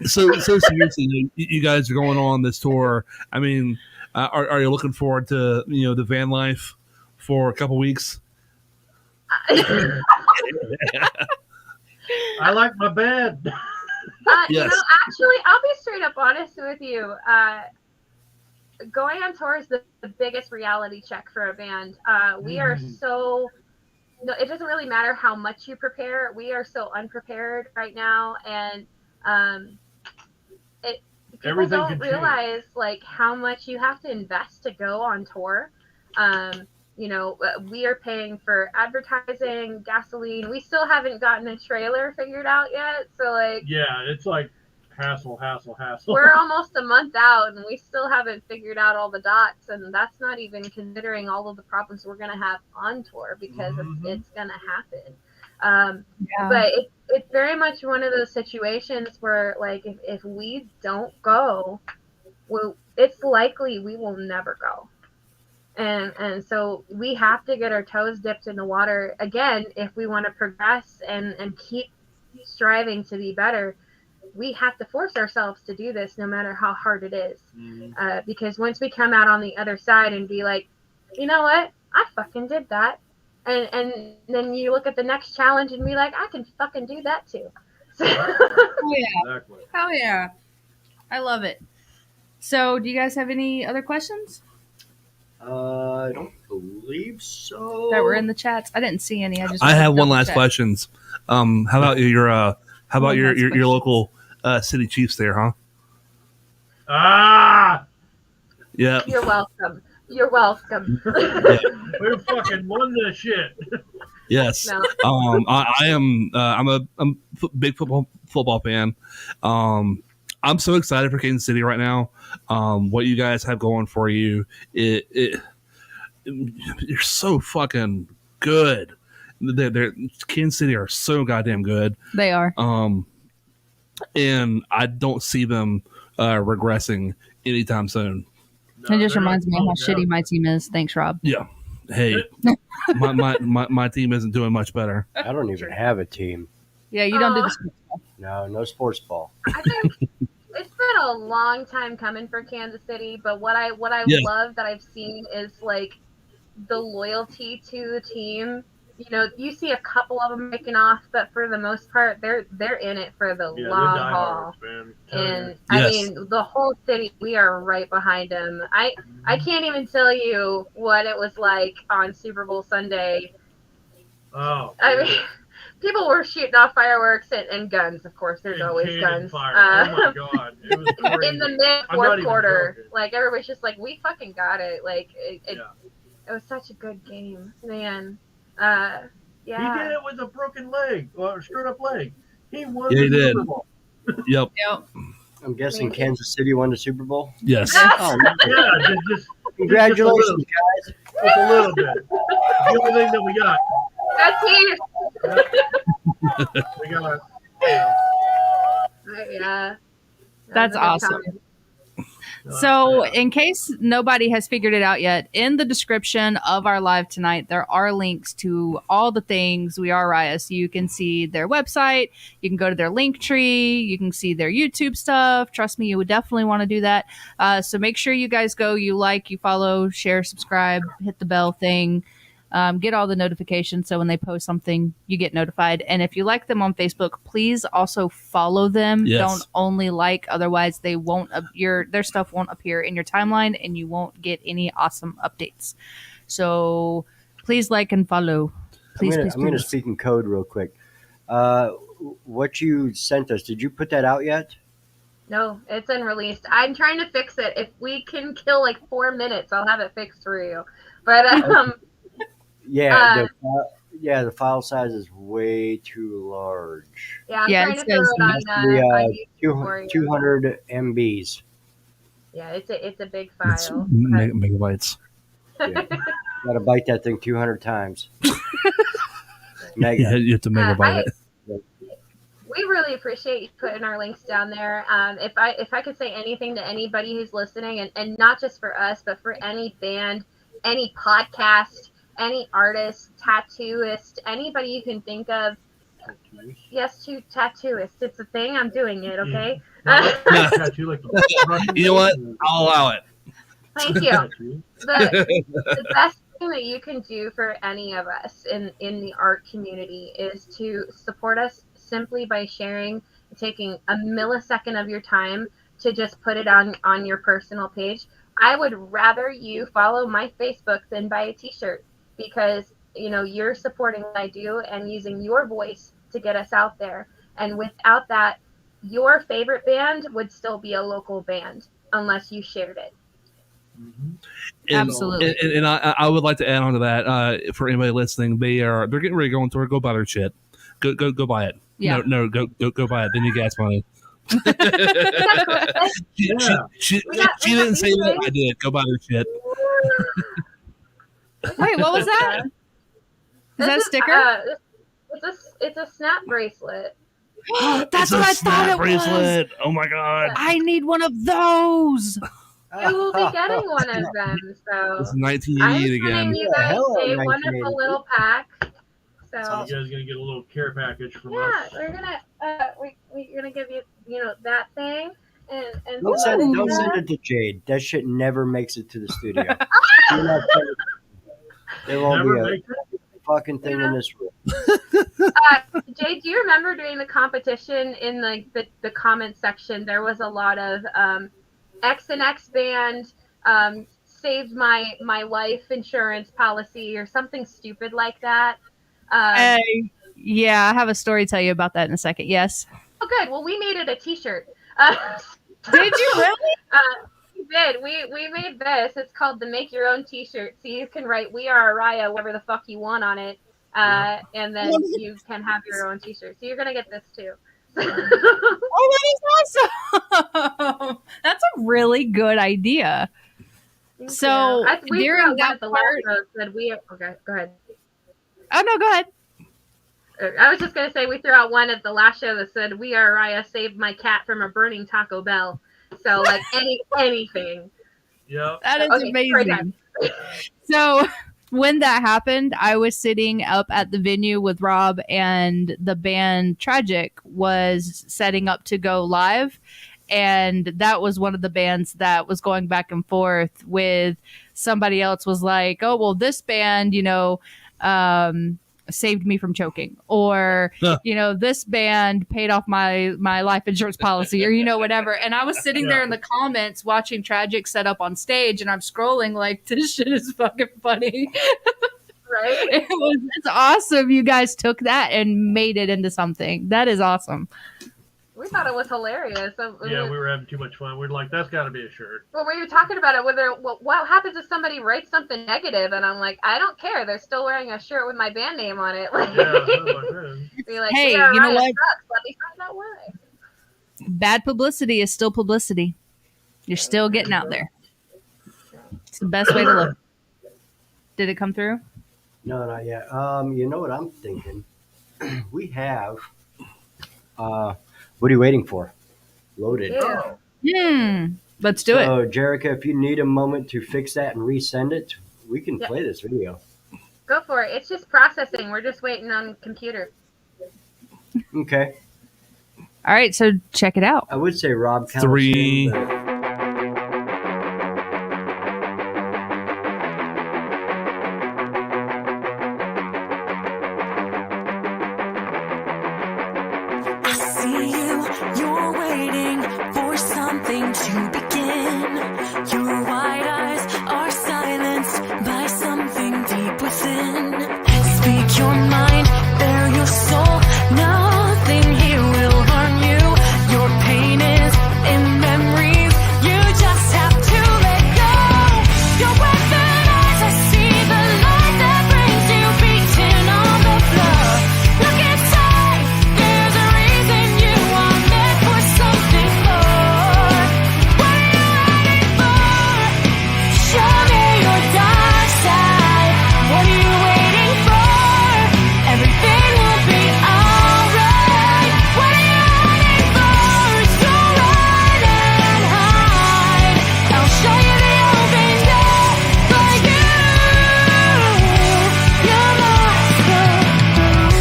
seriously, you guys are going on this tour. I mean, are you looking forward to the van life for a couple weeks? I like my bed. Yes. Actually, I'll be straight up honest with you. Going on tour is the biggest reality check for a band. We are so. No, it doesn't really matter how much you prepare. We are so unprepared right now, and people Everything don't can change. realize like how much you have to invest to go on tour. We are paying for advertising, gasoline. We still haven't gotten a trailer figured out yet. So like, Yeah, it's like hassle. we're almost a month out and we still haven't figured out all the dots, and that's not even considering all of the problems we're going to have on tour because it's going to happen. But it's very much one of those situations where like if we don't go, it's likely we will never go. And so we have to get our toes dipped in the water again if we want to progress and keep striving to be better. We have to force ourselves to do this no matter how hard it is. Because once we come out on the other side and be like, you know what? I fucking did that. And then you look at the next challenge and be like, I can fucking do that too. Oh yeah. Exactly. Hell yeah. I love it. So, do you guys have any other questions I don't believe so. that were in the chats? I didn't see any. I have one last double-checked. questions. How about your One last your local city chiefs there, huh? Ah, Yeah. You're welcome. You're welcome. we fucking won this shit. Yes. No. I am. I'm a big football fan. I'm so excited for Kansas City right now. What you guys have going for you, you're so fucking good. They're Kansas City are so goddamn good. They are. And I don't see them regressing anytime soon. Oh, It just reminds me of how shitty my team is. Thanks, Rob. Yeah. Hey, my team isn't doing much better. I don't even have a team. Yeah, you don't do Aw. this. No sports ball. I think it's been a long time coming for Kansas City, but what I Yeah. love that I've seen is like the loyalty to the team. You see a couple of them making off, but for the most part, they're in it for the Yeah, long they're haul. diehards, man. And Yes. I mean, the whole city, we are right behind them. I can't even tell you what it was like on Super Bowl Sunday. Oh, I mean, people were shooting off fireworks and guns. Of course, there's and always cannon guns. fire. Oh my god, it was crazy. In the mid I'm not fourth even quarter, joking. like everybody's just like, we fucking got it. Like it was such a good game, man. He did Yeah. it with a broken leg or screwed up leg. He won Yeah, he the did. Super Bowl. Yep. Yep. I'm guessing Maybe. Kansas City won the Super Bowl. Yes. Oh, Yeah, just congratulations, guys. a little bit. The only thing that we got. That's huge. We got. Yeah. That's a good awesome. time. So, in case nobody has figured it out yet, in the description of our live tonight, there are links to all the things We Are Arya. So you can see their website, you can go to their link tree, you can see their YouTube stuff. Trust me, you would definitely want to do that. So make sure you guys go, you like, you follow, share, subscribe, hit the bell thing. Get all the notifications so when they post something, you get notified. And if you like them on Facebook, please also follow them. Yes. Don't only like, otherwise they won't their stuff won't appear in your timeline and you won't get any awesome updates. So please like and follow. Please, I'm please, gonna please. speak in code real quick. What you sent us? Did you put that out yet? No, it's unreleased. I'm trying to fix it. If we can kill like 4 minutes, I'll have it fixed for you. But Yeah, the file size is way too large. yeah, I'm Yeah, trying it to throw says it on, on YouTube for you. 200 MBs. Yeah, it's a big file. It's megabytes. Yeah. Gotta bite that thing 200 times. Mega. You have to megabyte it. We really appreciate you putting our links down there. If I could say anything to anybody who's listening, and not just for us, but for any band, any podcast, any artist, tattooist, anybody you can think of. Yes, to tattooist. It's a thing. I'm doing it. Okay. Tattoo like the Russian You know what? thing. I'll allow it. Thank you. The best thing that you can do for any of us in the art community is to support us simply by sharing, taking a millisecond of your time to just put it on your personal page. I would rather you follow my Facebook than buy a t-shirt, because you're supporting what I do and using your voice to get us out there. And without that, your favorite band would still be a local band unless you shared it. Absolutely. And I would like to add on to that, for anybody listening, they're getting ready to go on tour. Go buy their shit. Go buy it. Yeah. No, go buy it. Then you gas money. She didn't say that. I did. Go buy their shit. Wait, what was that? Is that a sticker? It's a snap bracelet. That's It's a what I thought snap it bracelet. Oh my god. I need one of those. You will be getting one of them. So It's I'm 1988 again. sending you Yeah, guys hell, a 1988. wonderful little pack. So you guys are gonna get a little care package from yeah, us. we're gonna we're gonna give you that thing and Don't some send other it to Jade. That shit never makes it to the studio. You're not sending- There won't Never be make a fucking thing in this room. Jay, do you remember during the competition in the comment section, there was a lot of X and X band saved my life insurance policy or something stupid like that. Yeah, I have a story to tell you about that in a second. Yes. Oh, good. Well, we made it a T-shirt. Did you really? We did. We made this. It's called the Make Your Own T-shirt. So you can write "We Are Arya" whatever the fuck you want on it, and then you can have your own T-shirt. So you're gonna get this too. Oh, that is awesome. That's a really good idea. So we during that that the part, last row said we. Okay, go ahead. oh no, go ahead. I was just gonna say we threw out one at the last show that said "We Are Arya saved my cat from a burning Taco Bell." So like anything. Yep. That is Okay, amazing. So when that happened, I was sitting up at the venue with Rob, and the band Tragic was setting up to go live. And that was one of the bands that was going back and forth with somebody else was like, oh, well, this band, saved me from choking, or this band paid off my life insurance policy, or whatever. And I was sitting there in the comments watching Tragic set up on stage, and I'm scrolling like, this shit is fucking funny. Right? It's awesome. You guys took that and made it into something. That is awesome. We thought it was hilarious. Yeah, we were having too much fun. We were like, that's got to be a shirt. Well, we were talking about it. What happens if somebody writes something negative? And I'm like, I don't care. They're still wearing a shirt with my band name on it. Like, be like, hey, yeah, you know right, what? it sucks. Let me find out why. Bad publicity is still publicity. You're still getting out there. It's the best way to look. Did it come through? No, not yet. You know what I'm thinking? we have. What are you waiting for? Loaded. Yeah. Let's do it. So, Jerica, if you need a moment to fix that and resend it, we can Yep. play this video. Go for it. It's just processing. We're just waiting on computer. Okay. All right, so check it out. I would say Rob counts 3. in, but I see you, you're waiting for something to begin. Your wide eyes are silenced by something deep within. Speak your mind, bare your soul. Nothing here will harm you. Your pain is in memories. You just have to let go. Your weapon eyes, I see the light that brings you beating on the floor. Look inside, there's a reason you are meant for something more. What are you waiting for? Show me your dark side. What are you waiting for? Everything will be alright. What are you waiting for? So run and hide. I'll show you the open door for you. You must go through.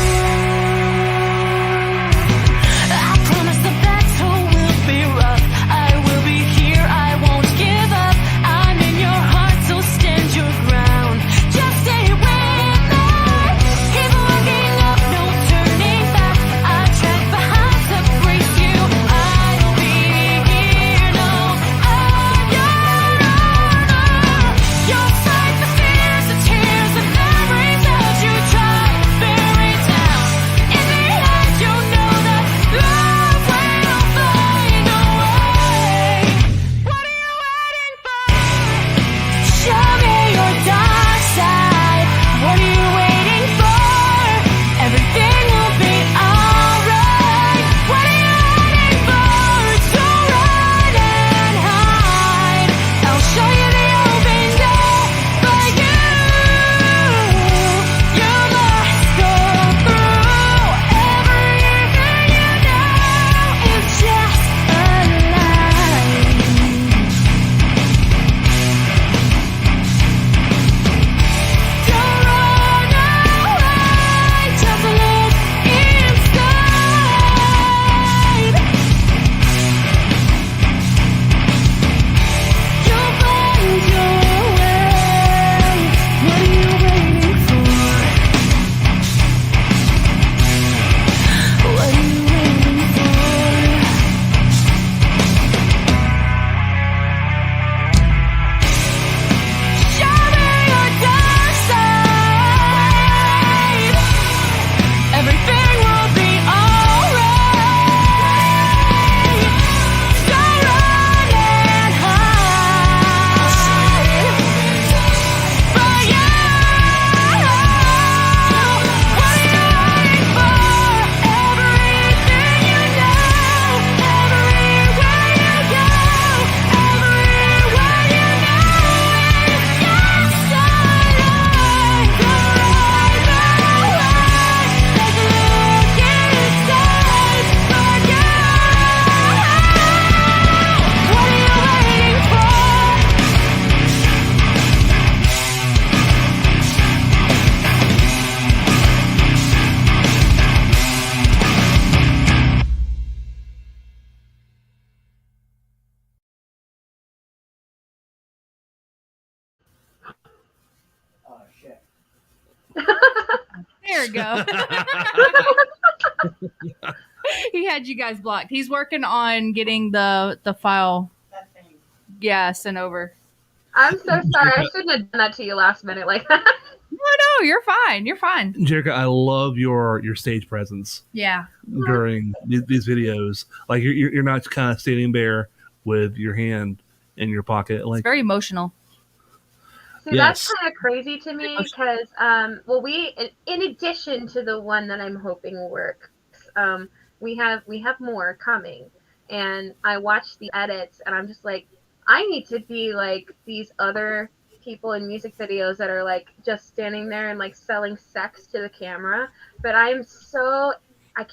I promise the battle will be rough. I will be here, I won't give up. I'm in your heart, so stand your ground. Just stay with me. Keep looking up, no turning back. I track behind to brace you. I'll be here, no, I'm your owner. You'll fight the fears, the tears, the memories that you try to bury down. In the end, you'll know that love will find a way. What are you waiting for? Show me your dark side. What are you waiting for? Everything will be alright. What are you waiting for? So run and hide. I'll show you the open door for you. You must go through. Everything you know is just a lie. Don't run away, just look inside. You'll find your way. What are you waiting for? What are you waiting for? Show me your dark side. Everything will be alright. So run and hide for you. What are you waiting for? Everything you know, everywhere you go, everywhere you know. Yes, I like the right away. Take a look inside for you. What are you waiting for? There we go. He had you guys blocked. He's working on getting the file. Yeah, sent over. I'm so sorry. I shouldn't have done that to you last minute like that. No, you're fine. You're fine. Jerica, I love your stage presence Yeah. during these videos. Like you're not kind of standing there with your hand in your pocket. Like It's very emotional. See, Yes. that's kind of crazy to me because, well, in addition to the one that I'm hoping works, we have more coming, and I watch the edits, and I'm just like, I need to be like these other people in music videos that are like just standing there and like selling sex to the camera, but I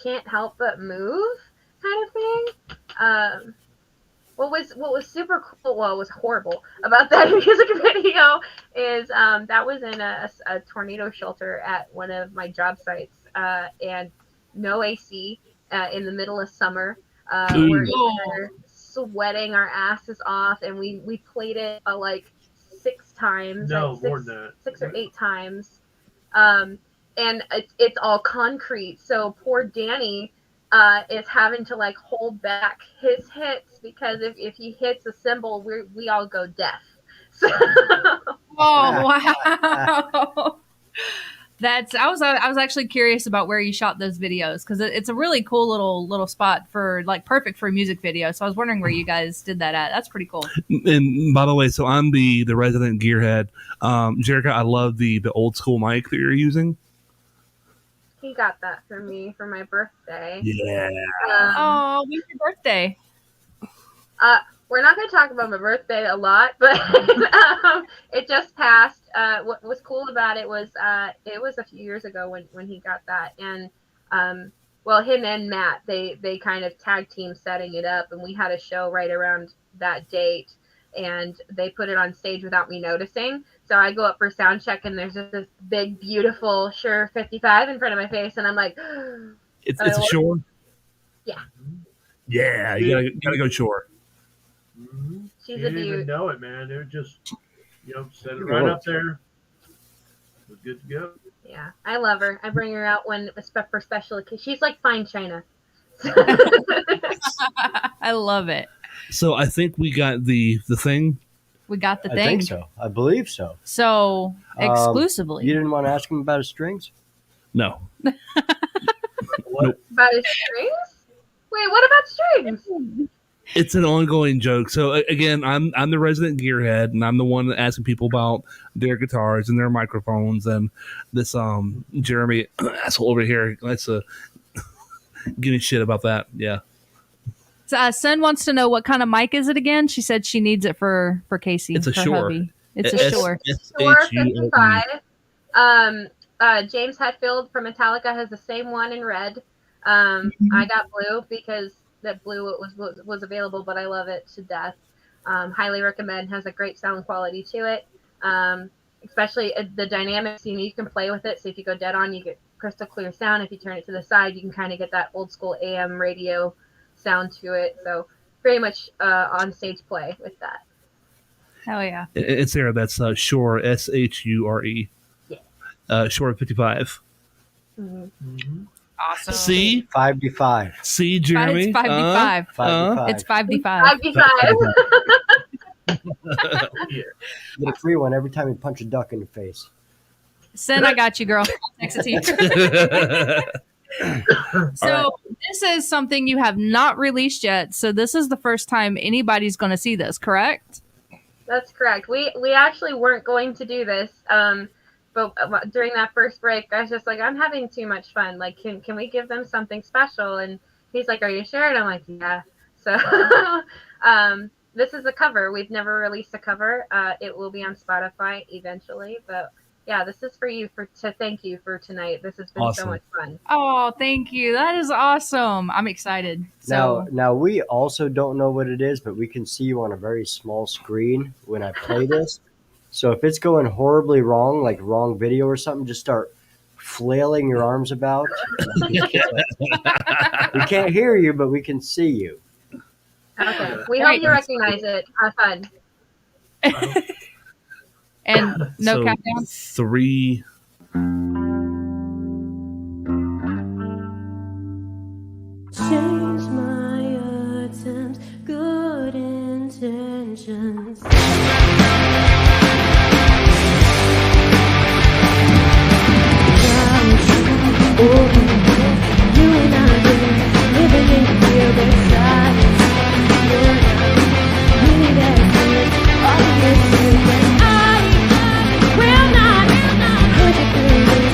can't help but move kind of thing. What was super cool, well, it was horrible about that music video is that was in a tornado shelter at one of my job sites, and no AC in the middle of summer. We're in there sweating our asses off, and we played it like 6 times. No, like more than that. 6 or 8 times. And it's all concrete. So poor Danny is having to like hold back his hits because if he hits a cymbal, we all go deaf. So wow. I was actually curious about where you shot those videos because it's a really cool little spot for like perfect for a music video. So I was wondering where you guys did that at. That's pretty cool. And by the way, so I'm the resident gearhead. Jerica, I love the old school mic that you're using. he got that for me for my birthday. Yeah. Oh, when's your birthday? We're not going to talk about my birthday a lot, but it just passed. What was cool about it was a few years ago when he got that. And, well, him and Matt, they kind of tag team setting it up, and we had a show right around that date, and they put it on stage without me noticing. So I go up for sound check, and there's just this big, beautiful Shure 55 in front of my face, and I'm like, it's a Shure? Yeah. Yeah, you gotta go Shure. Mm-hmm. She's You a didn't even beaut. know it, man. They were just, set it right up there. It was good to go. Yeah, I love her. I bring her out for special occasions. She's like fine china. I love it. So I think we got the thing. We got the I thing. think so. I believe so. So exclusively. You didn't want to ask him about his strings? No. What? About his strings? Wait, what about strings? It's an ongoing joke. So again, I'm the resident gearhead, and I'm the one asking people about their guitars and their microphones. And this Jeremy asshole over here likes to give me shit about that. Yeah. So, Sun wants to know what kind of mic is it again? She said she needs it for Casey. It's a her Shure. hubby. It's a Shure. Shure 55. James Hetfield from Metallica has the same one in red. I got blue because that blue was available, but I love it to death. Highly recommend. Has a great sound quality to it. Especially the dynamics. You can play with it. So if you go dead on, you get crystal clear sound. If you turn it to the side, you can kind of get that old school AM radio sound to it. So very much on stage play with that. Hell yeah. It's there. That's Shure, SHURE. Yeah. Shure 55. Mm-hmm. Mm-hmm. Awesome. See? 5D5. See, Jeremy? It's 5D5. 5D5. It's 5D5. 55. Yeah. Get a free one every time you punch a duck in the face. Sin, I got you, girl. Text it to you. So this is something you have not released yet. So this is the first time anybody's going to see this, correct? That's correct. We actually weren't going to do this. But during that first break, I was just like, I'm having too much fun. Like, can we give them something special? And he's like, are you sure? And I'm like, yeah. So this is a cover. We've never released a cover. It will be on Spotify eventually. But yeah, this is for you to thank you for tonight. This has been Awesome. so much fun. Oh, thank you. That is awesome. I'm excited. So Now we also don't know what it is, but we can see you on a very small screen when I play this. So if it's going horribly wrong, like wrong video or something, just start flailing your arms about. We can't hear you, but we can see you. Okay. We hope you recognize it. Have fun. and no So, countdown. 3. Change my attempts, good intentions. You and I living in fear of silence. You're not really that good. All of this is that I will not hurt you through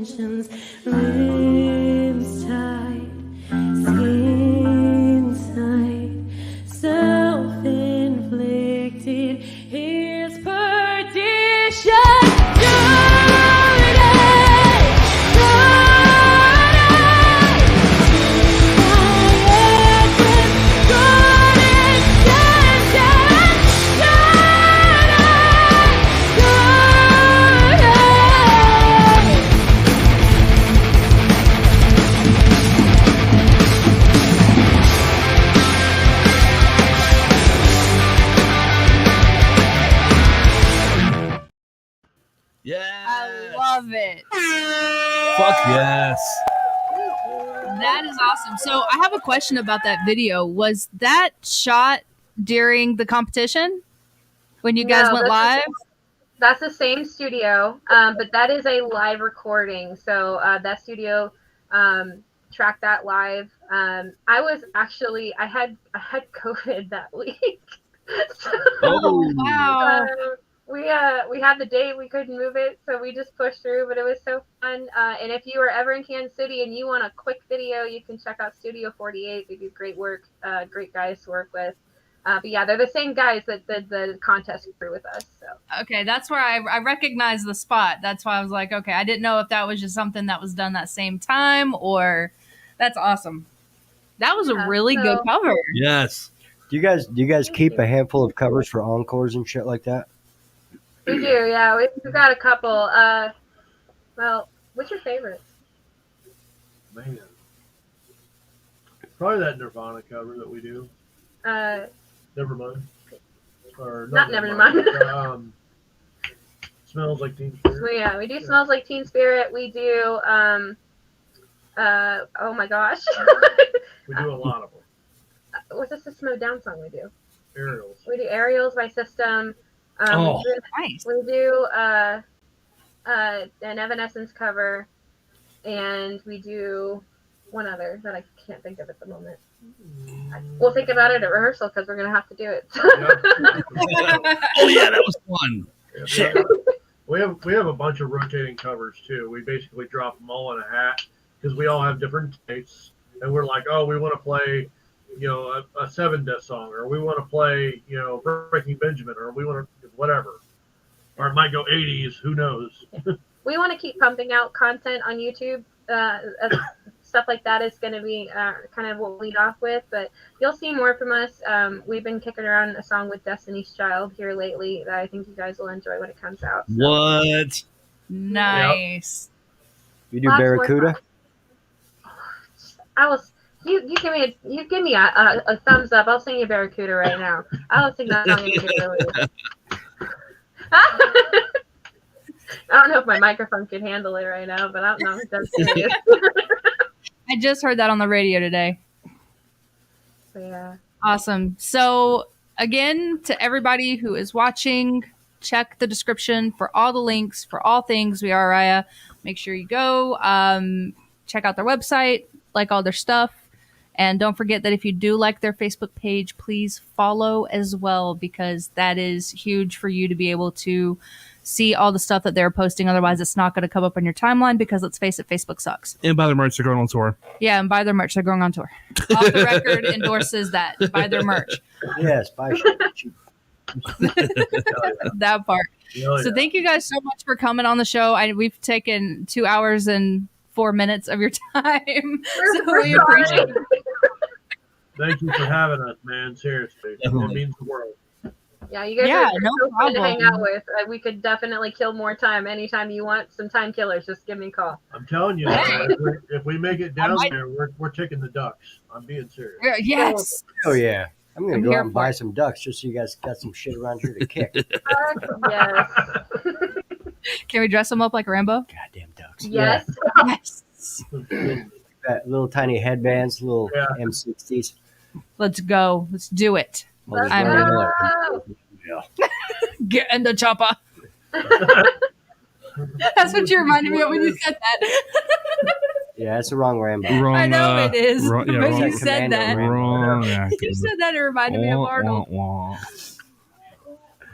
intentions. Lips tight, skin tight, self-inflicted. Here's perdition. Yeah. I love it. Fuck yes. That is awesome. So I have a question about that video. Was that shot during the competition when you guys No, went live? That's the same studio, but that is a live recording. So that studio tracked that live. I had COVID that week. So, Oh wow. we had the date, we couldn't move it, so we just pushed through, but it was so fun. And if you are ever in Kansas City and you want a quick video, you can check out Studio 48. They do great work, great guys to work with. But yeah, they're the same guys that did the contest crew with us. So Okay, that's where I recognize the spot. That's why I was like, okay, I didn't know if that was just something that was done that same time or that's awesome. That was a really good cover. yes. Do you guys keep a handful of covers for encores and shit like that? we do, yeah. We've got a couple. Well, what's your favorite? Man. Probably that Nirvana cover that we do. Never mind. Or Not Never Mind. Smells Like Teen Spirit. So yeah, we do Smells Like Teen Spirit. We do oh my gosh. We do a lot of them. What's the System of a Down song we do? Aerials. We do Aerials by System. Oh. Nice. We do an Evanescence cover, and we do one other that I can't think of at the moment. We'll think about it at rehearsal because we're gonna have to do it. Oh yeah, that was fun. Yeah, we have a bunch of rotating covers too. We basically drop them all in a hat because we all have different tastes, and we're like, oh, we want to play, a Seven Death song, or we want to play, Breaking Benjamin, or we want to whatever, or it might go 80s. Who knows? We want to keep pumping out content on YouTube. Stuff like that is going to be kind of what we lead off with, but you'll see more from us. We've been kicking around a song with Destiny's Child here lately that I think you guys will enjoy when it comes out. So. What? Nice. You do Barracuda? You give me a thumbs up. I'll sing you Barracuda right now. I'll sing that song immediately. I don't know if my microphone can handle it right now, but I don't know if that's serious. I just heard that on the radio today. So, yeah. Awesome. So again, to everybody who is watching, check the description for all the links for all things We Are Arya. Make sure you go check out their website, like all their stuff. And don't forget that if you do like their Facebook page, please follow as well, because that is huge for you to be able to see all the stuff that they're posting. Otherwise, it's not going to come up on your timeline because, let's face it, Facebook sucks. And buy their merch. They're going on tour. Yeah, and buy their merch. They're going on tour. Off the record endorses that. Buy their merch. Yes, buy shit. That part. So thank you guys so much for coming on the show. We've taken 2 hours and 4 minutes of your time. So we appreciate it. Thank you for having us, man. Seriously. It means the world. Yeah, you guys are so fun to hang out with. We could definitely kill more time anytime you want some time killers. Just give me a call. I'm telling you, if we make it down there, we're taking the ducks. I'm being serious. Yes. Oh yeah. I'm gonna go out and buy some ducks just so you guys got some shit around here to kick. Yes. Can we dress them up like Rambo? Goddamn ducks. Yes. Yeah. Yes. Little tiny headbands, little M60s. Let's go. Let's do it. Yeah. Get in the chopper. That's what you reminded me of when you said that. Yeah, it's the wrong Rambo. I know it is. Wrong, yeah, but wrong, you said that. Wrong. You said that. It reminded me of Arnold. All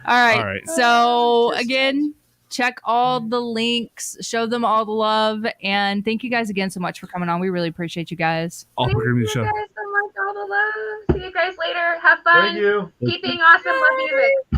right. So again, check all the links, show them all the love, and thank you guys again so much for coming on. We really appreciate you guys. All Thank for hearing you the show. guys so much. All the love. See you guys later. Have fun. Thank you. Keep being awesome. Love music.